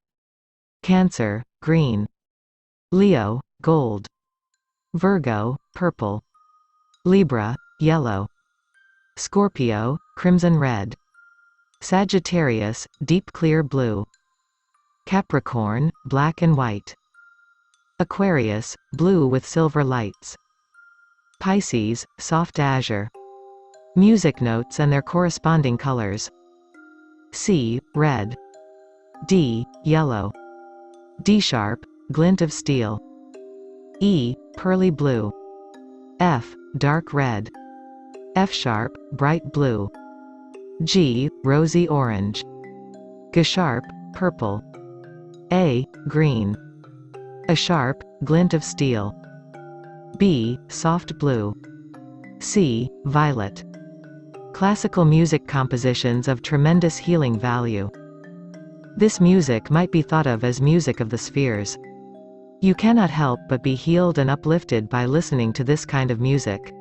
Speaker 1: Cancer, green. Leo, gold. Virgo, purple. Libra, yellow. Scorpio, crimson red. Sagittarius, deep clear blue. Capricorn, black and white. Aquarius, blue with silver lights. Pisces, soft azure. Music notes and their corresponding colors. C, red. D, yellow. D sharp, glint of steel. E, pearly blue. F, dark red. F sharp, bright blue. G, rosy orange. G sharp, purple. A, green. A sharp, glint of steel. B, soft blue. C, violet. Classical music compositions of tremendous healing value. This music might be thought of as music of the spheres. You cannot help but be healed and uplifted by listening to this kind of music.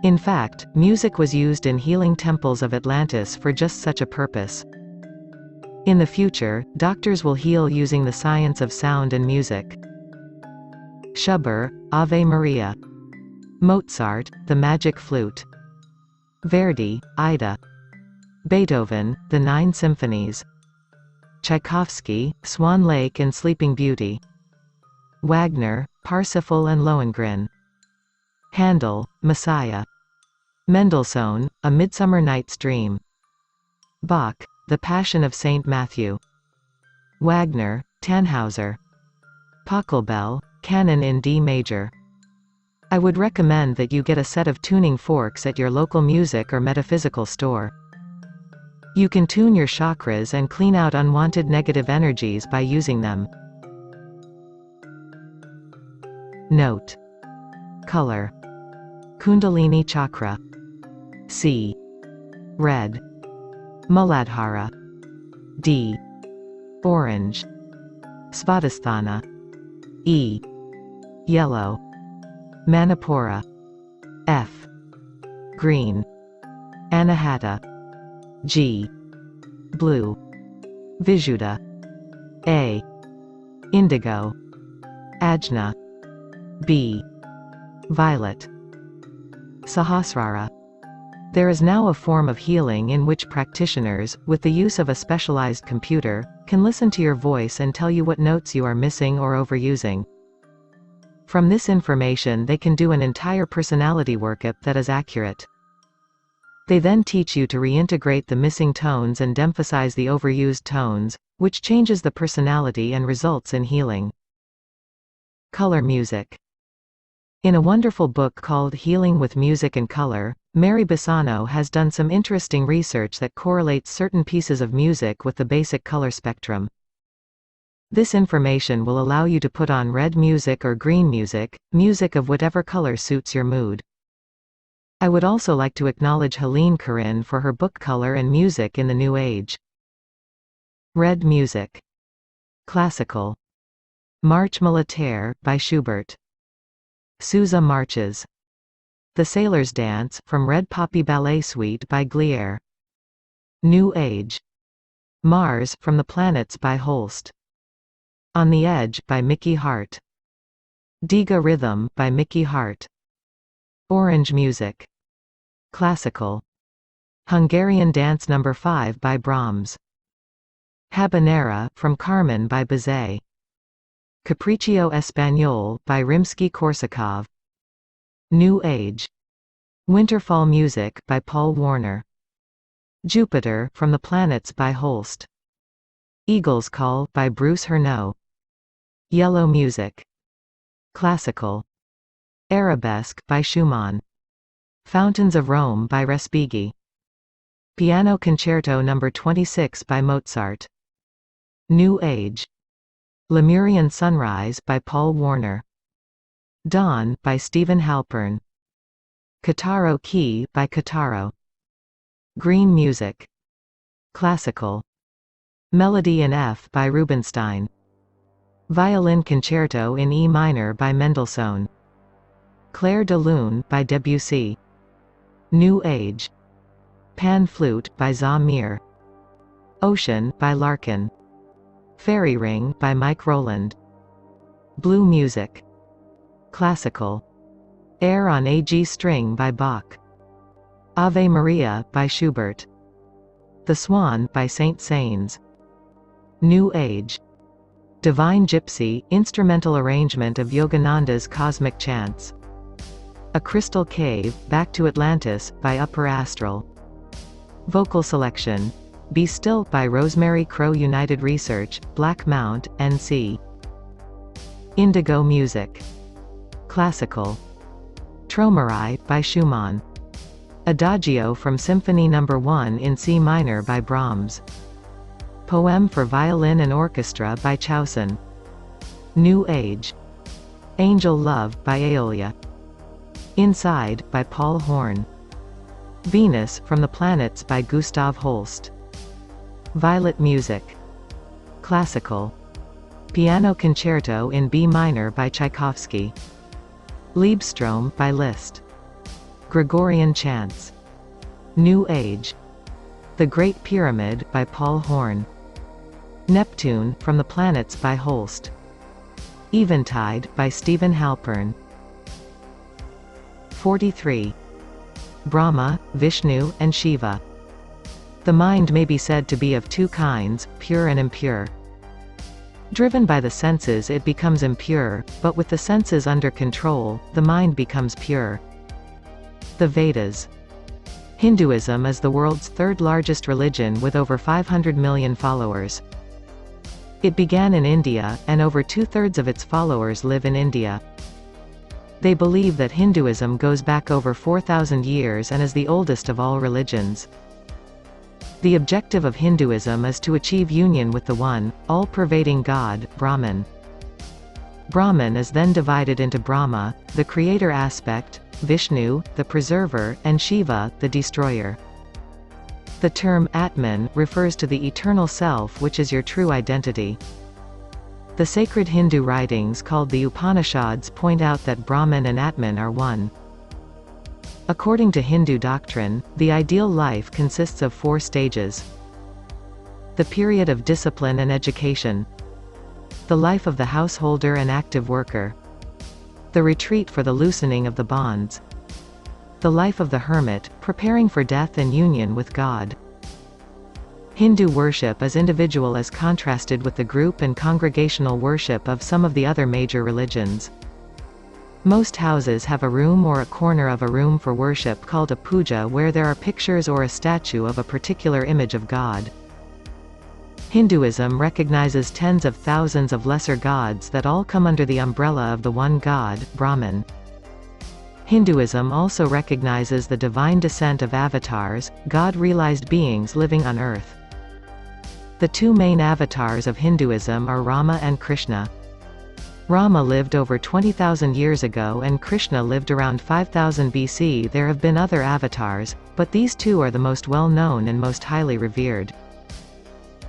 Speaker 1: In fact, music was used in healing temples of Atlantis for just such a purpose. In the future, doctors will heal using the science of sound and music. Schubert, Ave Maria. Mozart, The Magic Flute. Verdi, Aida. Beethoven, The Nine Symphonies. Tchaikovsky, Swan Lake and Sleeping Beauty. Wagner, Parsifal and Lohengrin. Handel, Messiah. Mendelssohn, A Midsummer Night's Dream. Bach, The Passion of Saint Matthew. Wagner, Tannhauser. Pachelbel, Canon in D major. I would recommend that you get a set of tuning forks at your local music or metaphysical store. You can tune your chakras and clean out unwanted negative energies by using them. Note. Color. Kundalini chakra. C. Red. Muladhara. D. Orange. Svadhisthana. E. Yellow. Manipura. F. Green. Anahata. G. Blue. Vishuddha. A. Indigo. Ajna. B. Violet. Sahasrara. There is now a form of healing in which practitioners, with the use of a specialized computer, can listen to your voice and tell you what notes you are missing or overusing. From this information they can do an entire personality workup that is accurate. They then teach you to reintegrate the missing tones and emphasize the overused tones, which changes the personality and results in healing. Color music. In a wonderful book called Healing with Music and Color, Mary Bassano has done some interesting research that correlates certain pieces of music with the basic color spectrum. This information will allow you to put on red music or green music, music of whatever color suits your mood. I would also like to acknowledge Helene Corinne for her book Color and Music in the New Age. Red music. Classical. Marche militaire, by Schubert. Sousa marches. The Sailor's Dance, from Red Poppy Ballet Suite by Glier. New Age. Mars, from the Planets by Holst. On the Edge, by Mickey Hart. Diga Rhythm, by Mickey Hart. Orange music. Classical. Hungarian Dance No. 5 by Brahms. Habanera, from Carmen by Bizet. Capriccio Español, by Rimsky-Korsakov. New Age. Winterfall Music, by Paul Warner. Jupiter, from the Planets by Holst. Eagle's Call, by Bruce Hernot. Yellow music. Classical. Arabesque, by Schumann. Fountains of Rome by Respighi. Piano Concerto No. 26 by Mozart. New Age. Lemurian Sunrise, by Paul Warner. Dawn, by Stephen Halpern. Kataro Key, by Kataro. Green music. Classical. Melody in F by Rubinstein. Violin Concerto in E minor by Mendelssohn. Clair de Lune, by Debussy. New Age. Pan Flute, by Zamir. Ocean, by Larkin. Fairy Ring, by Mike Rowland. Blue music. Classical. Air on a G string by Bach. Ave Maria, by Schubert. The Swan, by Saint-Saëns. New Age. Divine Gypsy, instrumental arrangement of Yogananda's Cosmic Chants. A Crystal Cave, Back to Atlantis, by Upper Astral. Vocal selection. Be Still, by Rosemary Crow. United Research, Black Mount, NC. Indigo music. Classical. Traumerei, by Schumann. Adagio from Symphony No. 1 in C minor by Brahms. Poem for Violin and Orchestra by Chaussen. New Age. Angel Love, by Aeolia. Inside, by Paul Horn. Venus, from the Planets by Gustav Holst. Violet music. Classical. Piano Concerto in B minor by Tchaikovsky. Liebstrom, by Liszt. Gregorian chants. New Age. The Great Pyramid, by Paul Horn. Neptune, from the Planets by Holst. Eventide, by Stephen Halpern. 43. Brahma, Vishnu, and Shiva. The mind may be said to be of two kinds, pure and impure. Driven by the senses it becomes impure, but with the senses under control, the mind becomes pure. The Vedas. Hinduism is the world's third largest religion with over 500 million followers. It began in India, and over two-thirds of its followers live in India. They believe that Hinduism goes back over 4,000 years and is the oldest of all religions. The objective of Hinduism is to achieve union with the one, all-pervading God, Brahman. Brahman is then divided into Brahma, the creator aspect, Vishnu, the preserver, and Shiva, the destroyer. The term Atman refers to the eternal self, which is your true identity. The sacred Hindu writings called the Upanishads point out that Brahman and Atman are one. According to Hindu doctrine, the ideal life consists of 4 stages. The period of discipline and education. The life of the householder and active worker. The retreat for the loosening of the bonds. The life of the hermit, preparing for death and union with God. Hindu worship is individual as contrasted with the group and congregational worship of some of the other major religions. Most houses have a room or a corner of a room for worship called a puja where there are pictures or a statue of a particular image of God. Hinduism recognizes tens of thousands of lesser gods that all come under the umbrella of the one God, Brahman. Hinduism also recognizes the divine descent of avatars, God-realized beings living on earth. The two main avatars of Hinduism are Rama and Krishna. Rama lived over 20,000 years ago and Krishna lived around 5000 BC. There have been other avatars, but these two are the most well-known and most highly revered.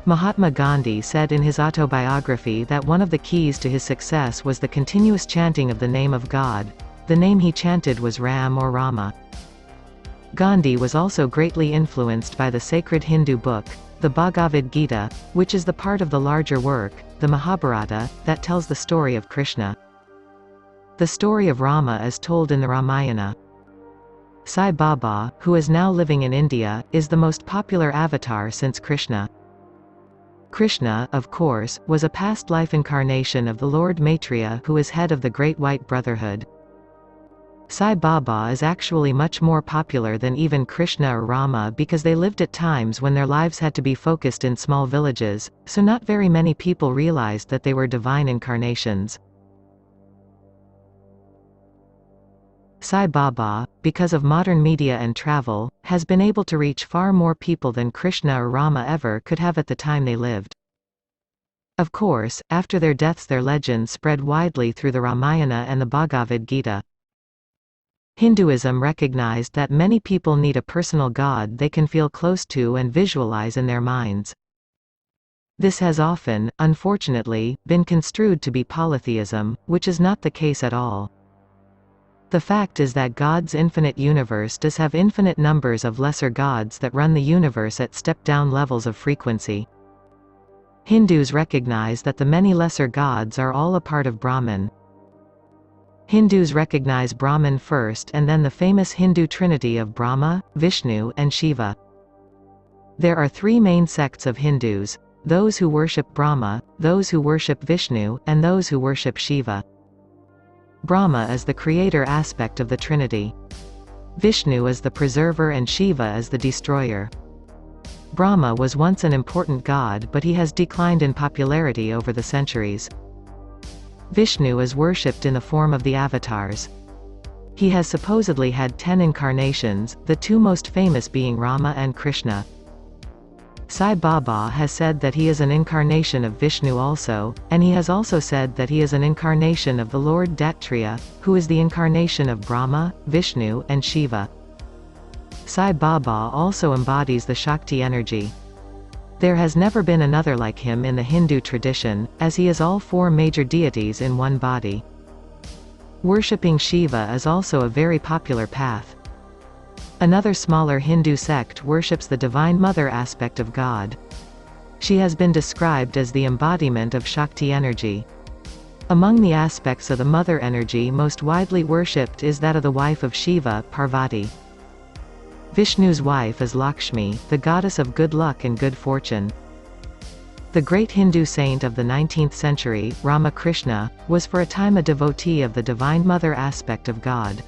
Speaker 1: Mahatma Gandhi said in his autobiography that one of the keys to his success was the continuous chanting of the name of God. The name he chanted was Ram or Rama. Gandhi was also greatly influenced by the sacred Hindu book, the Bhagavad Gita, which is the part of the larger work, the Mahabharata, that tells the story of Krishna. The story of Rama is told in the Ramayana. Sai Baba, who is now living in India, is the most popular avatar since Krishna. Krishna, of course, was a past life incarnation of the Lord Maitreya who is head of the Great White Brotherhood. Sai Baba is actually much more popular than even Krishna or Rama because they lived at times when their lives had to be focused in small villages, so not very many people realized that they were divine incarnations. Sai Baba, because of modern media and travel, has been able to reach far more people than Krishna or Rama ever could have at the time they lived. Of course, after their deaths their legends spread widely through the Ramayana and the Bhagavad Gita. Hinduism recognized that many people need a personal God they can feel close to and visualize in their minds. This has often, unfortunately, been construed to be polytheism, which is not the case at all. The fact is that God's infinite universe does have infinite numbers of lesser gods that run the universe at step-down levels of frequency. Hindus recognize that the many lesser gods are all a part of Brahman. Hindus recognize Brahman first and then the famous Hindu trinity of Brahma, Vishnu, and Shiva. There are three main sects of Hindus: those who worship Brahma, those who worship Vishnu, and those who worship Shiva. Brahma is the creator aspect of the Trinity. Vishnu is the preserver and Shiva is the destroyer. Brahma was once an important god but he has declined in popularity over the centuries. Vishnu is worshipped in the form of the avatars. He has supposedly had 10 incarnations, the two most famous being Rama and Krishna. Sai Baba has said that he is an incarnation of Vishnu also, and he has also said that he is an incarnation of the Lord Dattatreya, who is the incarnation of Brahma, Vishnu, and Shiva. Sai Baba also embodies the Shakti energy. There has never been another like him in the Hindu tradition, as he is all four major deities in one body. Worshipping Shiva is also a very popular path. Another smaller Hindu sect worships the Divine Mother aspect of God. She has been described as the embodiment of Shakti energy. Among the aspects of the mother energy most widely worshipped is that of the wife of Shiva, Parvati. Vishnu's wife is Lakshmi, the goddess of good luck and good fortune. The great Hindu saint of the 19th century, Ramakrishna, was for a time a devotee of the Divine Mother aspect of God.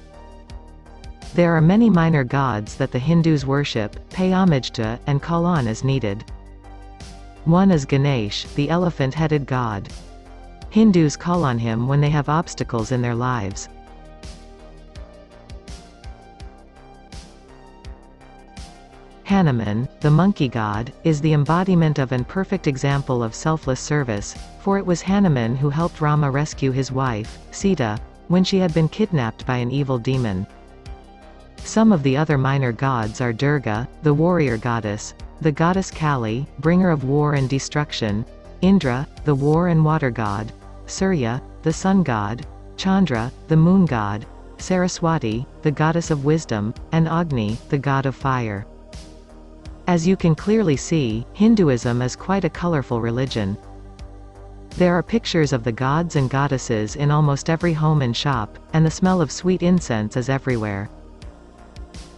Speaker 1: There are many minor gods that the Hindus worship, pay homage to, and call on as needed. One is Ganesh, the elephant-headed god. Hindus call on him when they have obstacles in their lives. Hanuman, the monkey god, is the embodiment of an perfect example of selfless service, for it was Hanuman who helped Rama rescue his wife, Sita, when she had been kidnapped by an evil demon. Some of the other minor gods are Durga, the warrior goddess, the goddess Kali, bringer of war and destruction, Indra, the war and water god, Surya, the sun god, Chandra, the moon god, Saraswati, the goddess of wisdom, and Agni, the god of fire. As you can clearly see, Hinduism is quite a colorful religion. There are pictures of the gods and goddesses in almost every home and shop, and the smell of sweet incense is everywhere.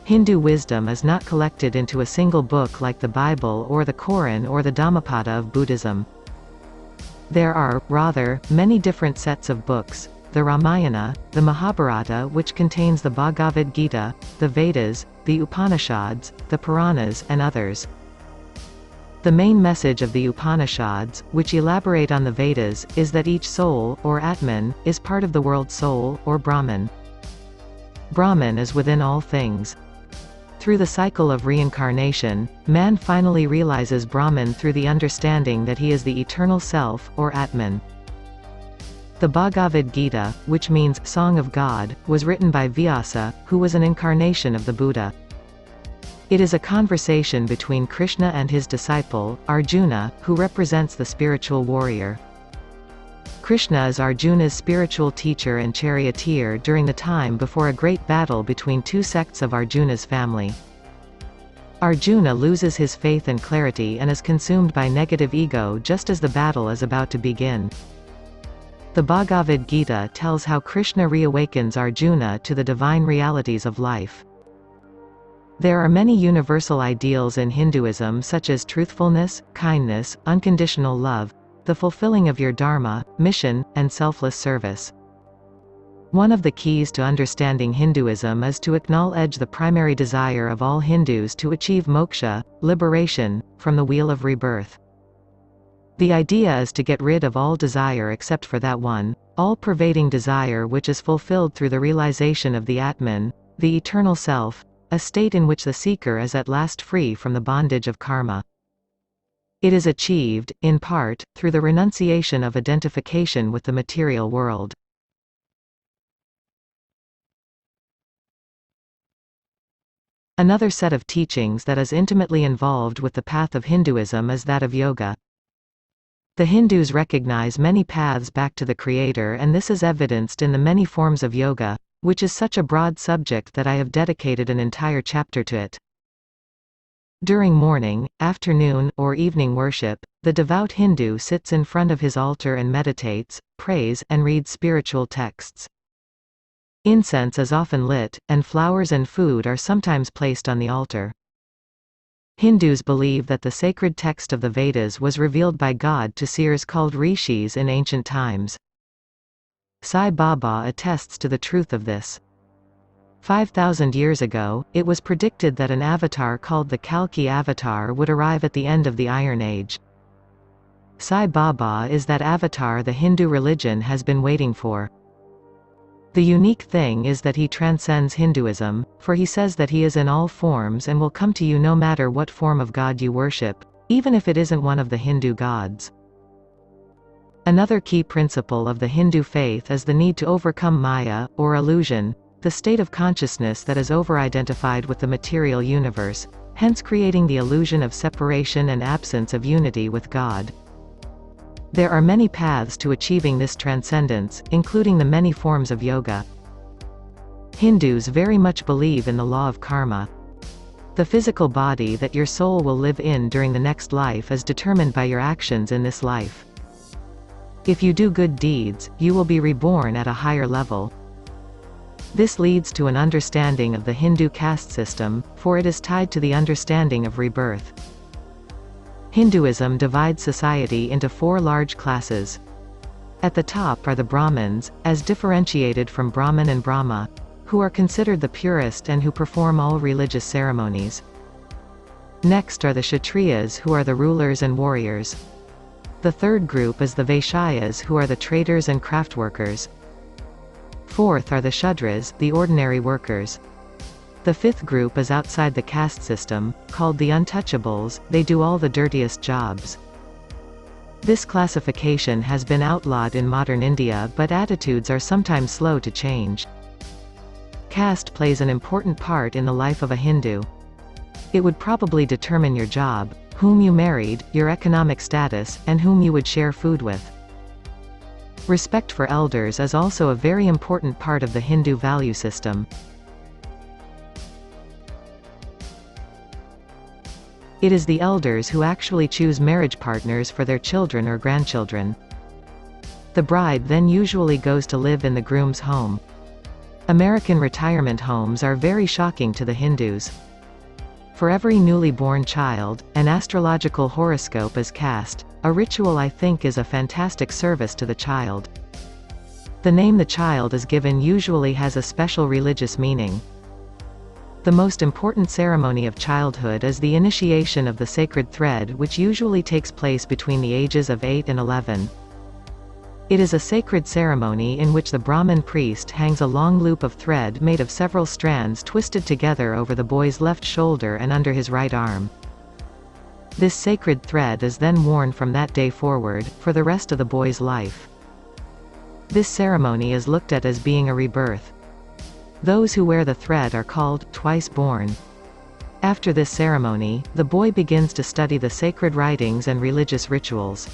Speaker 1: Hindu wisdom is not collected into a single book like the Bible or the Koran or the Dhammapada of Buddhism. There are, rather, many different sets of books: the Ramayana, the Mahabharata, which contains the Bhagavad Gita, the Vedas, the Upanishads, the Puranas, and others. The main message of the Upanishads, which elaborate on the Vedas, is that each soul, or Atman, is part of the world soul, or Brahman. Brahman is within all things. Through the cycle of reincarnation, man finally realizes Brahman through the understanding that he is the eternal self, or Atman. The Bhagavad Gita, which means Song of God, was written by Vyasa, who was an incarnation of the Buddha. It is a conversation between Krishna and his disciple, Arjuna, who represents the spiritual warrior. Krishna is Arjuna's spiritual teacher and charioteer during the time before a great battle between two sects of Arjuna's family. Arjuna loses his faith and clarity and is consumed by negative ego just as the battle is about to begin. The Bhagavad Gita tells how Krishna reawakens Arjuna to the divine realities of life. There are many universal ideals in Hinduism such as truthfulness, kindness, unconditional love, the fulfilling of your dharma, mission, and selfless service. One of the keys to understanding Hinduism is to acknowledge the primary desire of all Hindus to achieve moksha, liberation, from the wheel of rebirth. The idea is to get rid of all desire except for that one, all-pervading desire which is fulfilled through the realization of the Atman, the eternal self, a state in which the seeker is at last free from the bondage of karma. It is achieved, in part, through the renunciation of identification with the material world. Another set of teachings that is intimately involved with the path of Hinduism is that of yoga. The Hindus recognize many paths back to the Creator, and this is evidenced in the many forms of yoga, which is such a broad subject that I have dedicated an entire chapter to it. During morning, afternoon, or evening worship, the devout Hindu sits in front of his altar and meditates, prays, and reads spiritual texts. Incense is often lit, and flowers and food are sometimes placed on the altar. Hindus believe that the sacred text of the Vedas was revealed by God to seers called rishis in ancient times. Sai Baba attests to the truth of this. 5,000 years ago, it was predicted that an avatar called the Kalki avatar would arrive at the end of the Iron Age. Sai Baba is that avatar the Hindu religion has been waiting for. The unique thing is that he transcends Hinduism, for he says that he is in all forms and will come to you no matter what form of God you worship, even if it isn't one of the Hindu gods. Another key principle of the Hindu faith is the need to overcome Maya, or illusion, the state of consciousness that is over-identified with the material universe, hence creating the illusion of separation and absence of unity with God. There are many paths to achieving this transcendence, including the many forms of yoga. Hindus very much believe in the law of karma. The physical body that your soul will live in during the next life is determined by your actions in this life. If you do good deeds, you will be reborn at a higher level. This leads to an understanding of the Hindu caste system, for it is tied to the understanding of rebirth. Hinduism divides society into 4 large classes. At the top are the Brahmins, as differentiated from Brahman and Brahma, who are considered the purest and who perform all religious ceremonies. Next are the Kshatriyas, who are the rulers and warriors. The third group is the Vaishyas, who are the traders and craft workers. Fourth are the Shudras, the ordinary workers. The fifth group is outside the caste system, called the untouchables. They do all the dirtiest jobs. This classification has been outlawed in modern India, but attitudes are sometimes slow to change. Caste plays an important part in the life of a Hindu. It would probably determine your job, whom you married, your economic status, and whom you would share food with. Respect for elders is also a very important part of the Hindu value system. It is the elders who actually choose marriage partners for their children or grandchildren. The bride then usually goes to live in the groom's home. American retirement homes are very shocking to the Hindus. For every newly born child, an astrological horoscope is cast. A ritual I think is a fantastic service to the child. The name the child is given usually has a special religious meaning. The most important ceremony of childhood is the initiation of the sacred thread, which usually takes place between the ages of 8 and 11. It is a sacred ceremony in which the Brahmin priest hangs a long loop of thread made of several strands twisted together over the boy's left shoulder and under his right arm. This sacred thread is then worn from that day forward, for the rest of the boy's life. This ceremony is looked at as being a rebirth. Those who wear the thread are called twice born. After this ceremony, the boy begins to study the sacred writings and religious rituals.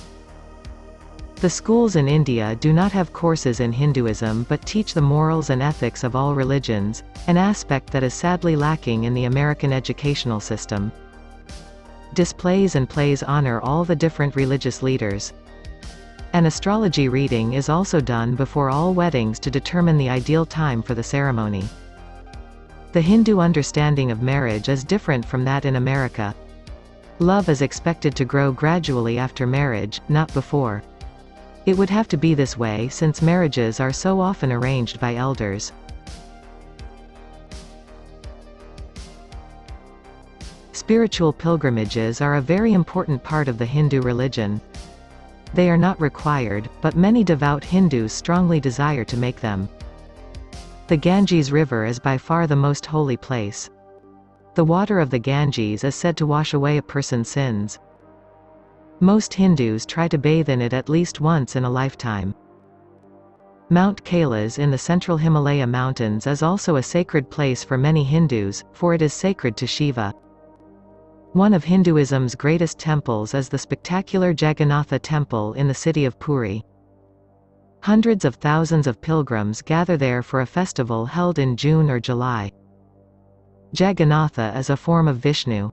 Speaker 1: The schools in India do not have courses in Hinduism but teach the morals and ethics of all religions, an aspect that is sadly lacking in the American educational system. Displays and plays honor all the different religious leaders. An astrology reading is also done before all weddings to determine the ideal time for the ceremony. The Hindu understanding of marriage is different from that in America. Love is expected to grow gradually after marriage, not before. It would have to be this way since marriages are so often arranged by elders. Spiritual pilgrimages are a very important part of the Hindu religion. They are not required, but many devout Hindus strongly desire to make them. The Ganges River is by far the most holy place. The water of the Ganges is said to wash away a person's sins. Most Hindus try to bathe in it at least once in a lifetime. Mount Kailas in the central Himalaya mountains is also a sacred place for many Hindus, for it is sacred to Shiva. One of Hinduism's greatest temples is the spectacular Jagannatha temple in the city of Puri. Hundreds of thousands of pilgrims gather there for a festival held in June or July. Jagannatha is a form of Vishnu.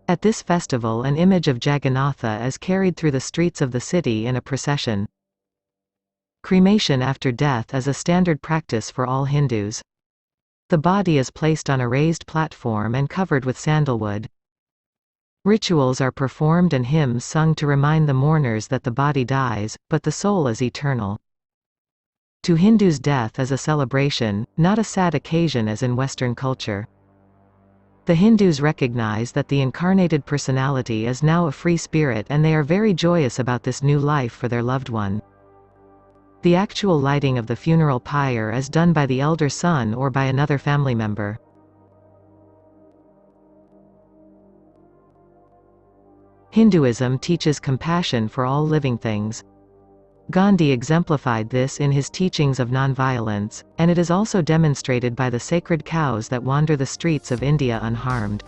Speaker 1: At this festival an image of Jagannatha is carried through the streets of the city in a procession. Cremation after death is a standard practice for all Hindus. The body is placed on a raised platform and covered with sandalwood. Rituals are performed and hymns sung to remind the mourners that the body dies, but the soul is eternal. To Hindus, death is a celebration, not a sad occasion as in Western culture. The Hindus recognize that the incarnated personality is now a free spirit and they are very joyous about this new life for their loved one. The actual lighting of the funeral pyre is done by the elder son or by another family member. Hinduism teaches compassion for all living things. Gandhi exemplified this in his teachings of nonviolence, and it is also demonstrated by the sacred cows that wander the streets of India unharmed.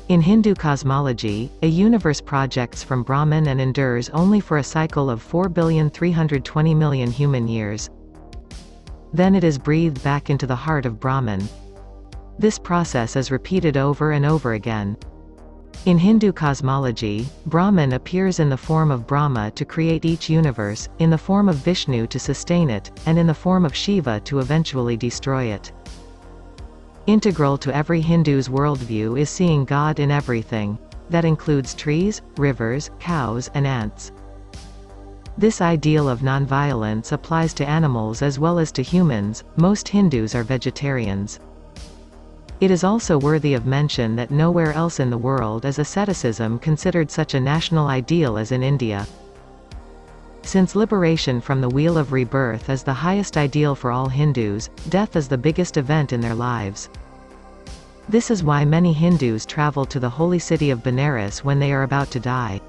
Speaker 1: In Hindu cosmology, a universe projects from Brahman and endures only for a cycle of 4,320,000,000 human years. Then it is breathed back into the heart of Brahman. This process is repeated over and over again. In Hindu cosmology, Brahman appears in the form of Brahma to create each universe, in the form of Vishnu to sustain it, and in the form of Shiva to eventually destroy it. Integral to every Hindu's worldview is seeing God in everything. That includes trees, rivers, cows, and ants. This ideal of nonviolence applies to animals as well as to humans. Most Hindus are vegetarians. It is also worthy of mention that nowhere else in the world is asceticism considered such a national ideal as in India. Since liberation from the wheel of rebirth is the highest ideal for all Hindus, death is the biggest event in their lives. This is why many Hindus travel to the holy city of Benares when they are about to die.